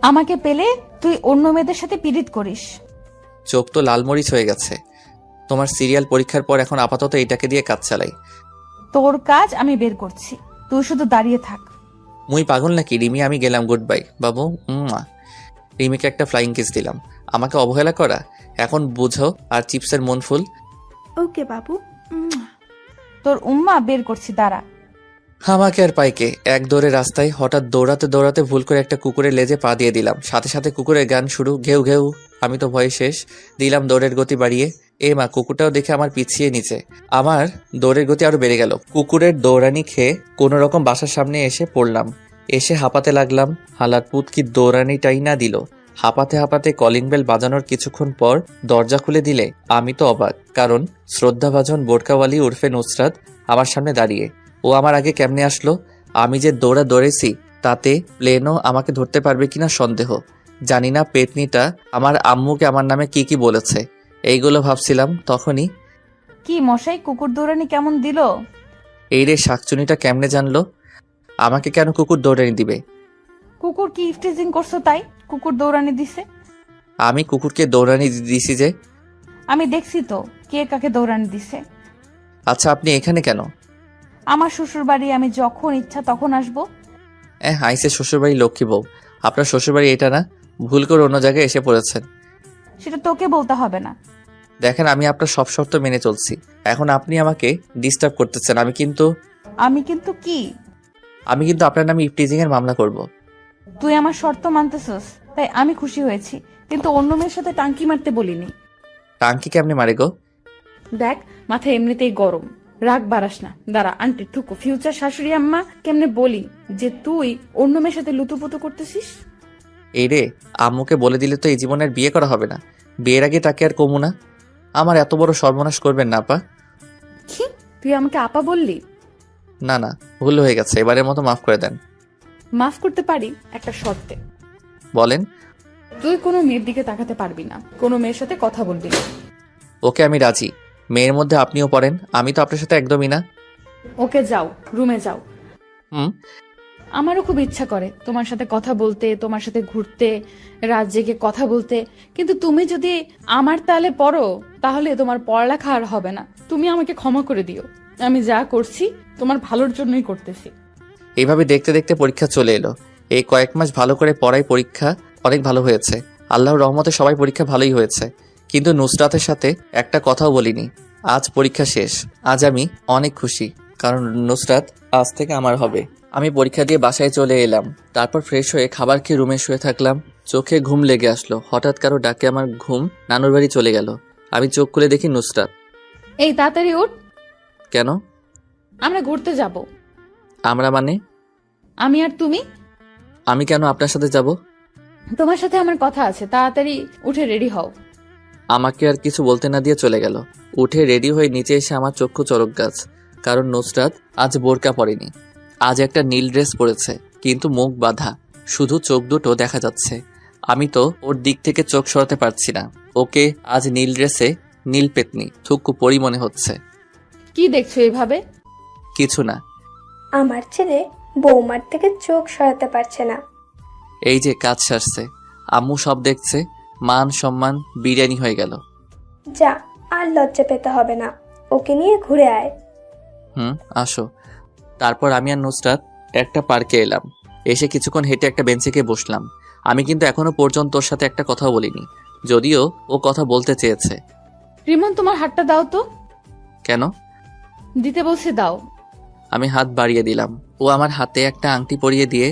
আমাকে পেলে তুই অন্য মেয়েদের সাথে পীড়িত করিস। চোখ তো লালমরিচ হয়ে গেছে। তোমার সিরিয়াল পরীক্ষার পর এখন আপাতত এইটাকে দিয়ে কাজ চালাই। তোর কাজ আমি বের করছি, তুই শুধু দাঁড়িয়ে থাক। মুই পাগল নাকি রিমি? আমি গেলাম, গুড বাই বাবু। রিমিকে একটা ফ্লাইং কিস দিলাম। আমাকে অবহেলা করা এখন বুঝো, আর চিপসের মন ফুল। ওকে বাবু। তোর উম্মা বের করছি, দাঁড়া। আমাকে আর পাইকে এক দৌড়ে রাস্তায় হঠাৎ দৌড়াতে দৌড়াতে ভুল করে একটা কুকুরের লেজে পা দিয়ে দিলাম। সাথে সাথে কুকুরের গান শুরু, ঘেউ ঘেউ। আমি তো ভয়ে শেষ। দিলাম দৌড়ের গতি বাড়িয়ে। মা, কুকুরটাও দেখে আমার পিছিয়ে নিচে। আমার দৌড়ের গতি আরো বেড়ে গেল। কুকুরের দৌড়ানি খেয়ে কোনো রকম বাসার সামনে এসে পড়লাম। এসে হাঁপাতে লাগলাম। হালার পুত কি দৌড়ানিটাই না দিল। হাঁপাতে হাঁপাতে কলিং বেল বাজানোর কিছুক্ষণ পর দরজা খুলে দিলে আমি তো অবাক, কারণ শ্রদ্ধাভাজন বোরকাওয়ালি উর্ফে নুসরাত আমার সামনে দাঁড়িয়ে। ও আমার আগে কেমনে আসলো? আমি যে দৌড়েছি তাতে প্লেনও আমাকে ধরতে পারবে কিনা সন্দেহ। জানি না পেতনিটা আমার আম্মুকে আমার নামে কি কি বলেছে, এইগুলো ভাবছিলাম। তখনই, কি মশাই, কুকুর দৌড়ানি কেমন দিল? এই রে শাকচুনিটা কেমনে জানলো? আমাকে কেন কুকুর দৌড়ানি দিবে? কুকুর কি ইফটিজিং করছো তাই কুকুর দৌড়ানি দিছে? আমি কুকুরকে দৌড়ানি দিছি যে? আমি দেখছি তো কে কাকে দৌড়ানি দিছে। আচ্ছা, আপনি এখানে কেন? আমার শ্বশুর বাড়ি, আমি যখন ইচ্ছা তখন আসবো। আইসে শ্বশুরবাড়ি লক্ষ্মী বউ। আপনার শ্বশুরবাড়ি এটা না, ভুল করে অন্য জায়গায় এসে পড়েছেন। সেটা তোকে বলতে হবে না। দেখেন, আমি আপনার সব শর্ত মেনে চলছি, এখন আপনি আমাকে ডিস্টার্ব করতেছেন। আমি কিন্তু কি? আমি কিন্তু আপনার নামে ইফটিজিং এর মামলা করব। তুই আমার শর্ত মানতেছস তাই আমি খুশি হয়েছি, কিন্তু অন্য মেয়ের সাথে টাঙ্কি মারতে বলিনি। টাঙ্কি কেমনে মারে গো? দেখ, মাথা এমনিতেই গরম, রাগ বাড়াস না। দাঁড়া, আন্টি ঠুকো, ফিউচার শাশুড়ি আম্মা কেমনে বলি যে তুই অন্য মেয়ের সাথে লুতুপুতু করতেছিস। এই রে, আম্মুকে বলে দিলে তো এই জীবনের বিয়ে করা হবে না। বিয়ের আগে তাকে আর কমু না। আমার এত বড় সর্বনাশ করবেন না আপা। কি, তুই আমাকে আপা বললি? না না, ভুল হয়ে গেছে, এবারের মতো মাফ করে দেন। মাফ করতে পারি একটা শর্তে। বলেন। তুই কোনো মেয়ের দিকে তাকাতে পারবি না, কোনো মেয়ের সাথে কথা বলবি না। ওকে, আমি রাজি। মেয়ের মধ্যে আপনিও পড়েন, আমি তো আপনার সাথে একদমই না। ওকে, যাও, রুমে যাও। হুম। আমারও খুব ইচ্ছা করে তোমার সাথে কথা বলতে, তোমার সাথে ঘুরতে, রাত জেগে কথা বলতে, কিন্তু তুমি যদি আমার তালে পড়ো তাহলে তোমার পড়ালেখা আর হবে না। তুমি আমাকে ক্ষমা করে দিও, আমি যা করছি তোমার ভালোর জন্যই করতেছি। এইভাবে দেখতে দেখতে পরীক্ষা চলে এলো। এই কয়েক মাস ভালো করে পড়াই পরীক্ষা অনেক ভালো হয়েছে। আল্লাহর রহমতে সবাই পরীক্ষা ভালোই হয়েছে, কিন্তু নুসরাতের সাথে একটা কথাও বলিনি। আজ পরীক্ষা শেষ। আজ আমি অনেক খুশি, কারণ নুসরাত আজ থেকে আমার হবে। আমি পরীক্ষা দিয়ে বাসায় চলে এলাম। তারপর ফ্রেশ হয়ে খাবার খেয়ে রুমে শুয়ে থাকলাম। চোখে ঘুম লেগে আসলো। হঠাৎ কারো ডাকে আমার ঘুম নানুর বাড়ি চলে গেল। আমি চোখ খুলে দেখি নুসরাত। এই তাড়াতাড়ি উঠ। কেন? আমরা ঘুরতে যাব। আমরা মানে? আমি আর তুমি। আমি কেন আপনার সাথে যাব? তোমার সাথে আমার কথা আছে, তাড়াতাড়ি উঠে রেডি হও। আমাকে আর কিছু বলতে না দিয়ে চলে গেল। উঠে রেডি হয়ে নিচে এসে আমার চক্ষু চড়ক গাছ, কারণ নুসরাত আজ বোরকা পরেনি। আজ একটা নীল ড্রেস পরেছে, কিন্তু মুখ বাঁধা, শুধু চোখ দুটো দেখা যাচ্ছে। আমি তো ওর দিক থেকে চোখ সরাতে পারছি না। ওকে আজ নীল ড্রেসে নীল পেতনি থুকু পরি মনে হচ্ছে। কি দেখছো এভাবে? কিছু না। আমার ছেলে বৌমার থেকে চোখ সরাতে পারছে না। এই যে কাজ সারছে, আম্মু সব দেখছে, মান সম্মান বিরিয়ানি হয়ে গেল। যা, আর লজ্জা পেতে হবে না, ওকে নিয়ে ঘুরে আয়। আসো। তারপর আমি আর নুসরাত একটা পার্কে এলাম। এসে কিছুক্ষণ হেঁটে একটা বেঞ্চে গিয়ে বসলাম। আমি কিন্তু এখনো পর্যন্ত ওর সাথে একটা কথাও বলিনি, যদিও ও কথা বলতে চেয়েছে। রিমন, তোমার হাতটা দাও তো। কেন? দিতে বলছে দাও। আমি হাত বাড়িয়ে দিলাম। ও আমার হাতে একটা আংটি পরিয়ে দিয়ে,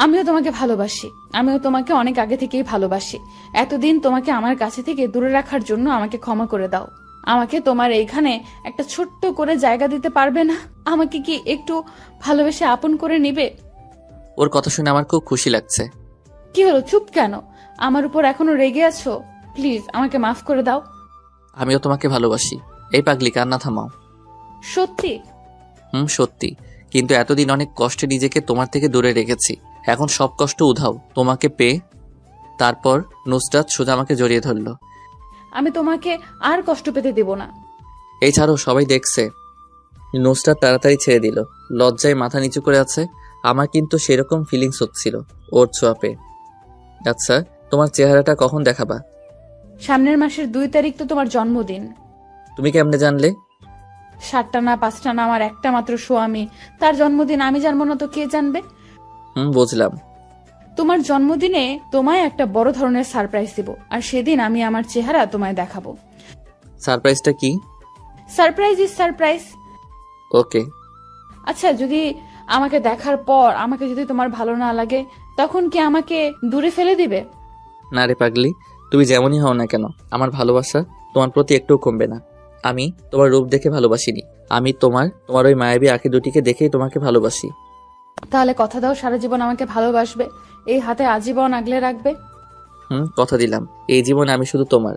আমিও তোমাকে ভালোবাসি, আমিও তোমাকে অনেক আগে থেকেই ভালোবাসি। এতদিন তোমাকে আমার কাছে থেকে দূরে রাখার জন্য আমাকে ক্ষমা করে দাও। আমাকে তোমার এইখানে একটা ছোট্ট করে জায়গা দিতে পারবে না? আমাকে কি একটু ভালোবেসে আপন করে নিবে? ওর কথা শুনে আমার খুব খুশি লাগছে। কি হলো, চুপ কেন? আমার উপর এখনো রেগে আছো? প্লিজ আমাকে মাফ করে দাও। আমিও তোমাকে ভালোবাসি। এই পাগলি, কান্না থামাও। সত্যি? সত্যি। কিন্তু এতদিন অনেক কষ্টে নিজেকে তোমার থেকে দূরে রেখেছি, এখন সব কষ্ট উধাও তোমাকে পেয়ে। তারপর নুসরাত সোজা আমাকে জড়িয়ে ধরলো। আমি তোমাকে আর কষ্ট পেতে দেব না। এই ছাড়ো, সবাই দেখছে। নুসরাত তাড়াতাড়ি ছেড়ে দিল। লজ্জায় মাথা নিচু করে আছে। আমার কিন্তু সেরকম ফিলিংস হচ্ছিল ওর ছোঁয়া পেয়ে। আচ্ছা, তোমার চেহারাটা কখন দেখাবা? সামনের মাসের 2 তারিখ তো তোমার জন্মদিন। তুমি কেমনে জানলে? 7টা না 5টা না, আমার একটা মাত্র স্বামী, তার জন্মদিন আমি জানবো না তো কে জানবে? বুঝলাম। তোমার জন্মদিনে তোমায় একটা বড় ধরনের সারপ্রাইজ দেব, আর সেদিন আমি আমার চেহারা তোমায় দেখাবো। সারপ্রাইজটা কি? Surprise is surprise. ওকে। আচ্ছা, যদি আমাকে দেখার পর আমাকে যদি তোমার ভালো না লাগে, তখন কি আমাকে দূরে ফেলে দিবে? না রে পাগলি, তুমি যেমনই হও না কেন, আমার ভালোবাসা তোমার প্রতি একটুও কমবে না। আমি তোমার রূপ দেখে ভালোবাসিনি, আমি তোমার ওই মায়াবী আঁখি দুটিকে দেখেই তোমাকে ভালোবাসি। তাহলে কথা দাও সারা জীবন আমাকে ভালোবাসবে, এই হাতে আজীবন আগলে রাখবে। কথা দিলাম, এই জীবনে আমি শুধু তোমার।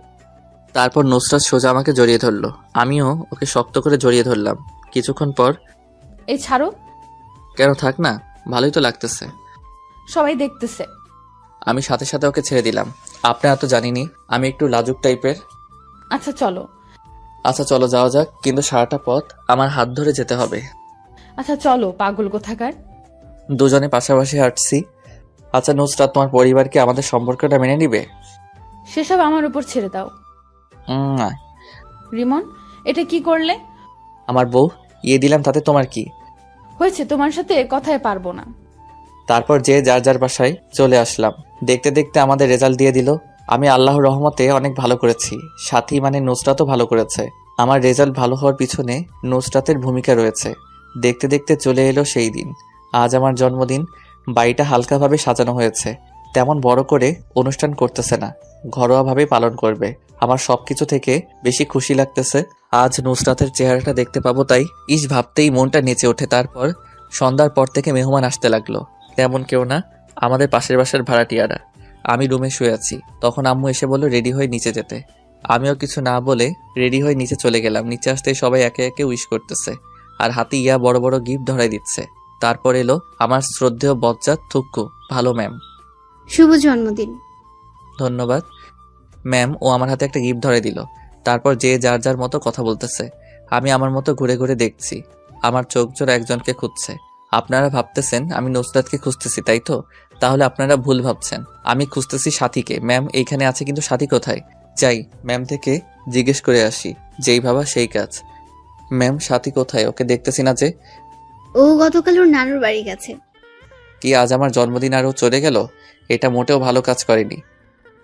তারপর নুসরাত সোজা আমাকে জড়িয়ে ধরলো। আমিও ওকে শক্ত করে জড়িয়ে ধরলাম। কিছুক্ষণ পর, এই ছাড়ো। কেন, থাক না, ভালোই তো লাগতেছে। সবাই দেখতেছে। আমি সাথে সাথে ওকে ছেড়ে দিলাম। আপনারা তো জানিনি আমি একটু লাজুক টাইপের। আচ্ছা চলো। আচ্ছা চলো, যাওয়া যাক, কিন্তু সারাটা পথ আমার হাত ধরে যেতে হবে। আচ্ছা চলো, পাগল কোথাকার। দুজনে পাশাপাশি হাঁটছি। আচ্ছা নুসরাত, তোমার পরিবার কি আমাদের সম্পর্কটা মেনে নিবে? সেসব আমার উপর ছেড়ে দাও। না। রিমন, এটা কি করলে? আমার বউ ইয়ে দিলাম, তাতে তোমার কি হয়েছে? তোমার সাথে কথায় পারবো না। তারপর যে যার যার বাসায় চলে আসলাম। দেখতে দেখতে আমাদের রেজাল্ট দিয়ে দিল। আমি আল্লাহর রহমতে অনেক ভালো করেছি, সাথী মানে নুসরাতও ভালো করেছে। আমার রেজাল্ট ভালো হওয়ার পিছনে নুসরাতের ভূমিকা রয়েছে। দেখতে দেখতে চলে এলো সেই দিন। আজ আমার জন্মদিন। বাড়িটা হালকাভাবে সাজানো হয়েছে, তেমন বড় করে অনুষ্ঠান করতেছে না, ঘরোয়াভাবে পালন করবে। আমার সবকিছু থেকে বেশি খুশি লাগতেছে আজ নুসরাতের চেহারাটা দেখতে পাবো, তাই ভাবতেই মনটা নেচে ওঠে। তারপর সন্ধ্যার পর থেকে মেহমান আসতে লাগলো। তেমন কেউ না, আমাদের পাশের বাসার ভাড়াটিয়ারা। আমি রুমে শুয়ে আছি, তখন আম্মু এসে বলল রেডি হয়ে নিচে যেতে। আমিও কিছু না বলে রেডি হয়ে নিচে চলে গেলাম। নিচে আসতেই সবাই একে একে উইশ করতেছে আর হাতে ইয়া বড় বড় গিফট ধরাই দিচ্ছে। তারপর এলো আমার শ্রদ্ধেয় বজ্জাত থুক্কু। ভালো ম্যাম। শুভ জন্মদিন। ধন্যবাদ ম্যাম। ও আমার হাতে একটা গিফট ধরে দিল। তারপর যে যার যার মতো কথা বলতেছে। আমি আমার মতো ঘুরে ঘুরে দেখছি। আমার চোখ জোর একজনকে খুঁজছে। আপনারা ভাবতেছেন আমি নুসরাতকে খুঁজতেছি, তাই তো? তাহলে আপনারা ভুল ভাবছেন, আমি খুঁজতেছি সাথীকে। ম্যাম এইখানে আছে, কিন্তু সাথী কোথায়? যাই ম্যাম থেকে জিজ্ঞেস করে আসি। যেই ভাবা সেই কাজ। ম্যাম সাথী কোথায়? ওকে দেখতেছি না যে। ও গতকাল ওর নানুর বাড়ি গেছে। কি আজ আমার জন্মদিন আর ও চলে গেল? এটা মোটেও ভালো কাজ করেনি।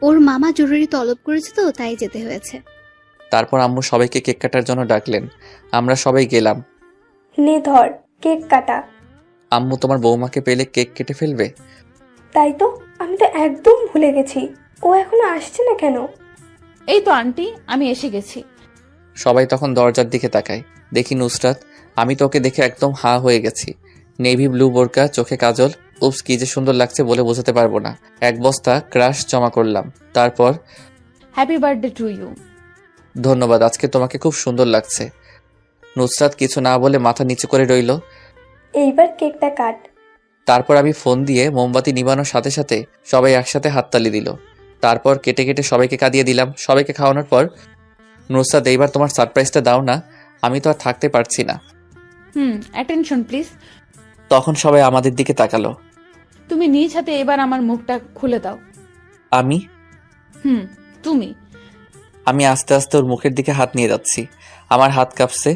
ওর মামা জরুরি তলব করেছে তো, তাই যেতে হয়েছে। তারপর আম্মু সবাইকে কেক কাটার জন্য ডাকলেন। আমরা সবাই গেলাম। নে ধর কেক কাটা। আম্মু তোমার বৌমাকে পেলে কেক কেটে ফেলবে। তাই তো, আমি তো একদম ভুলে গেছি। ও এখনো আসছে না কেন? এই তো আন্টি, আমি এসে গেছি। সবাই তখন দরজার দিকে তাকায়। দেখি নুসরাত। আমি তো ওকে দেখে একদম হা হয়ে গেছি। নেভি ব্লু বোরকা, চোখে কাজল, উপস কি যে সুন্দর লাগছে বলে বোঝাতে পারবো না। এক বস্তা ক্রাশ জমা করলাম। তারপর হ্যাপি বার্থডে টু ইউ। ধন্যবাদ, আজকে তোমাকে খুব সুন্দর লাগছে। নুসরাত কিছু না বলে মাথা নিচু করে রইল। এইবার কেকটা কাট। তারপর আমি ফোন দিয়ে মোমবাতি নিবানোর সাথে সাথে সবাই একসাথে হাততালি দিল। তারপর কেটে কেটে সবাইকে কাঁদিয়ে দিলাম। সবাইকে খাওয়ানোর পর নুসরাত, এইবার তোমার সারপ্রাইজটা দাও না, আমি তো আর থাকতে পারছি না। Attention please. তখন সবাই আমাদের দিকে তাকালো। তুমি নিজ হাতে এবার আমার মুখটা খুলে দাও। আমি তুমি। আমি আস্তে আস্তে ওর মুখের দিকে হাত নিয়ে যাচ্ছি। আমার হাত কাঁপছে,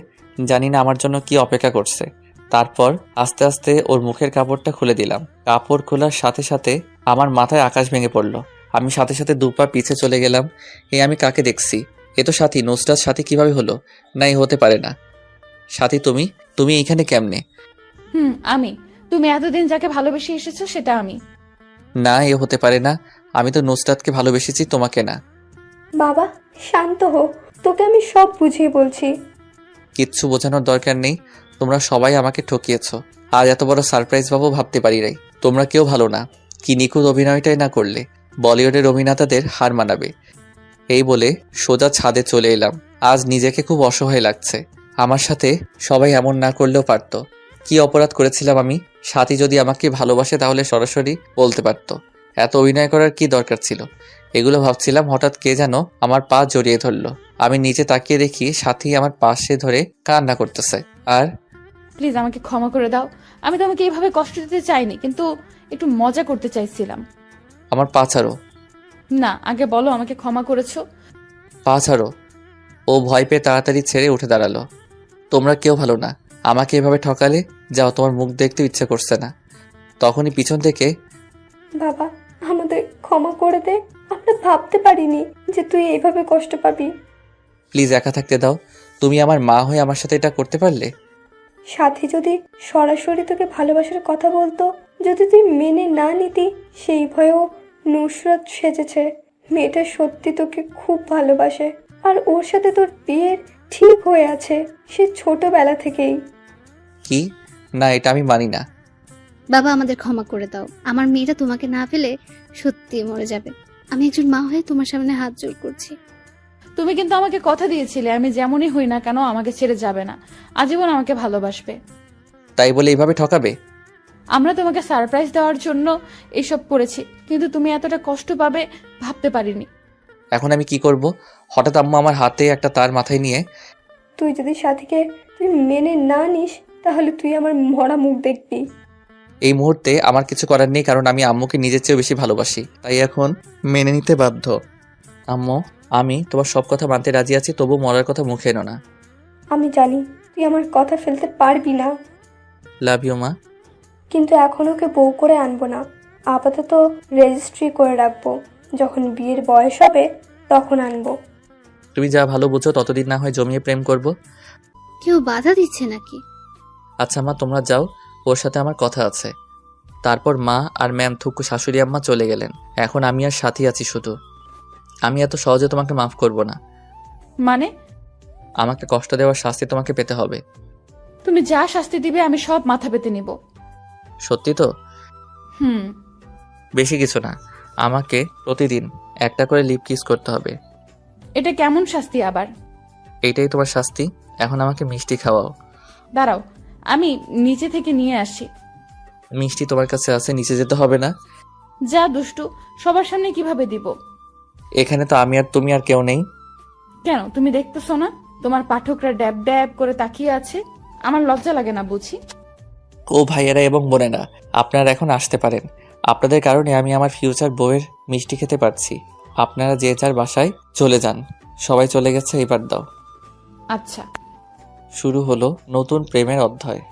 জানি না আমার জন্য কি অপেক্ষা করছে। তারপর আস্তে আস্তে ওর মুখের কাপড়টা খুলে দিলাম। কাপড় খোলার সাথে সাথে আমার মাথায় আকাশ ভেঙে পড়লো। আমি সাথে সাথে 2 পা পিছে চলে গেলাম। আমি কাকে দেখছি? এ তো সাথী। নুসরাত সাথী কিভাবে হলো? না, এ হতে পারে না। সাথী, তুমি এইখানে কেমনে? আমি। তুমি এতদিন যাকে ভালোবেসে এসেছো সেটা আমি। না, এ হতে পারে না। আমি তো নুসরাতকে ভালোবেসেছি, তোমাকে না। বাবা শান্ত হো, তোকে আমি সব বুঝিয়ে বলছি। কিচ্ছু বোঝানোর দরকার নেই। তোমরা সবাই আমাকে ঠকিয়েছো। আজ এত বড় সারপ্রাইজ পাবো ভাবতে পারি নাই। তোমরা কেউ ভালো না। কি নিখুঁত অভিনয়টাই না করলে, বলিউডের অভিনেতাদের হার মানাবে। এই বলে সোজা ছাদে চলে এলাম। আজ নিজেকে খুব অসহায় লাগছে। আমার সাথে সবাই এমন না করলেও পারতো। কি অপরাধ করেছিলাম আমি? সাথী যদি আমাকে ভালোবাসে তাহলে সরাসরি বলতে পারতো। এত অভিনয় করার কি দরকার ছিল? এগুলো ভাবছিলাম, হঠাৎ কে যেন আমার পা জড়িয়ে ধরলো। আমি নিচে তাকিয়ে দেখি সাথী আমার পাশে ধরে কান্না করতেছে। আর প্লিজ আমাকে ক্ষমা করে দাও। আমি তোমাকে এইভাবে কষ্ট দিতে চাইনি, কিন্তু একটু মজা করতে চাইছিলাম। আমার পা ছাড়ো। না, আগে বলো আমাকে ক্ষমা করেছো। পা ছাড়ো। ও ভয় পেয়ে তাড়াতাড়ি ছেড়ে উঠে দাঁড়ালো। তোমরা কেউ ভালো না। আমাকে এভাবে ঠকালে। যাও, তোমার মুখ দেখতে ইচ্ছে করছে না। তখনই পিছন থেকে, বাবা আমাদের ক্ষমা করে দে, আমরা ভাবতে পারিনি যে তুই এইভাবে কষ্ট পাবি। প্লিজ একা থাকতে দাও। তুমি আমার মা হয়ে আমার সাথে এটা করতে পারলে? সাথী যদি সরাসরি তোকে ভালোবাসার কথা বলতো, যদি তুই মেনে না নিতি, সেই ভয়েও নুসরাত সেজেছে। মেয়েটা সত্যি তোকে খুব ভালোবাসে, আর ওর সাথে তোর বিয়ের ঠিক হয়ে আছে সে ছোটবেলা থেকেই। কি? না, এটা আমি মানি না। বাবা, আমাদের ক্ষমা করে দাও। আমার মেয়েটা তোমাকে না পেলে সত্যি মরে যাবে। আমি একজন মা হয়ে তোমার সামনে হাত জোড় করছি। তুমি কিন্তু আমাকে কথা দিয়েছিলে আমি যেমনই হই না কেন আমাকে ছেড়ে যাবে না, আজীবন আমাকে ভালোবাসবে। তাই বলে এইভাবে ঠকাবে? আমরা তোমাকে সারপ্রাইজ দেওয়ার জন্য এসব করেছি, কিন্তু তুমি এতটা কষ্ট পাবে ভাবতে পারিনি। এখন আমি কি করব? হঠাৎ আম্মু আমার হাতে একটা তার মাথায় নিয়ে, তুই যদি সাথীকে তুই মেনে না নিস, তাহলে তুই আমার মরা মুখ দেখবি। এই মুহূর্তে আমার কিছু করার নেই, কারণ আমি আম্মুকে নিজের চেয়েও বেশি ভালোবাসি। তাই এখন মেনে নিতে বাধ্য। আম্মু, আমি তোমার সব কথা মানতে রাজি আছি, তবু মরার কথা মুখে এনো না। আমি জানি তুই আমার কথা ফেলতে পারবি না, লাভ ইউ মা। কিন্তু এখন ওকে বউ করে আনবো না। আপাতত রেজিস্ট্রি করে রাখবো, যখন বিয়ের বয়স হবে তখন আনবো। তুমি যা ভালো বুঝো, ততদিন না হয় জমিয়ে প্রেম করব। কেউ বাধা দিচ্ছে নাকি? আচ্ছা মা, তোমরা যাও, ওর সাথে আমার কথা আছে। তারপর মা আর ম্যাম থুকু শাশুড়ি আম্মা চলে গেলেন। এখন আমি আর সাথী আছি শুধু। আমি এত সহজে তোমাকে মাফ করব না। মানে? আমাকে কষ্ট দেওয়ার শাস্তি তোমাকে পেতে হবে। তুমি যা শাস্তি দিবে আমি সব মাথা পেতে নিব। সত্যি তো? হুম। বেশি কিছু না, আমাকে প্রতিদিন একটা করে লিপ কিস করতে হবে। এটা কেমন শাস্তি আবার? এইটাই তোমার শাস্তি। এখন আমাকে মিষ্টি খাওয়াও। দাঁড়াও, আমি নিচে থেকে নিয়ে আসি। মিষ্টি তোমার কাছে আছে, নিচে যেতে হবে না। যা দুষ্টু, সবার সামনে কিভাবে দিব? এখানে তো আমি আর তুমি আর কেউ নেই। কেন, তুমি দেখতেছো না তোমার পাঠকরা ড্যাব ড্যাব করে তাকিয়ে আছে? আমার লজ্জা লাগে না বুঝি? ও ভাইয়েরা এবং বোনেরা, আপনারা এখন আসতে পারেন। আপনাদের কারণে আমি আমার ফিউচার বউয়ের মিষ্টি খেতে পারছি। আপনারা যে যার বাসায় চলে যান। সবাই চলে গেছে, এবার দাও। আচ্ছা। শুরু হলো নতুন প্রেমের অধ্যায়।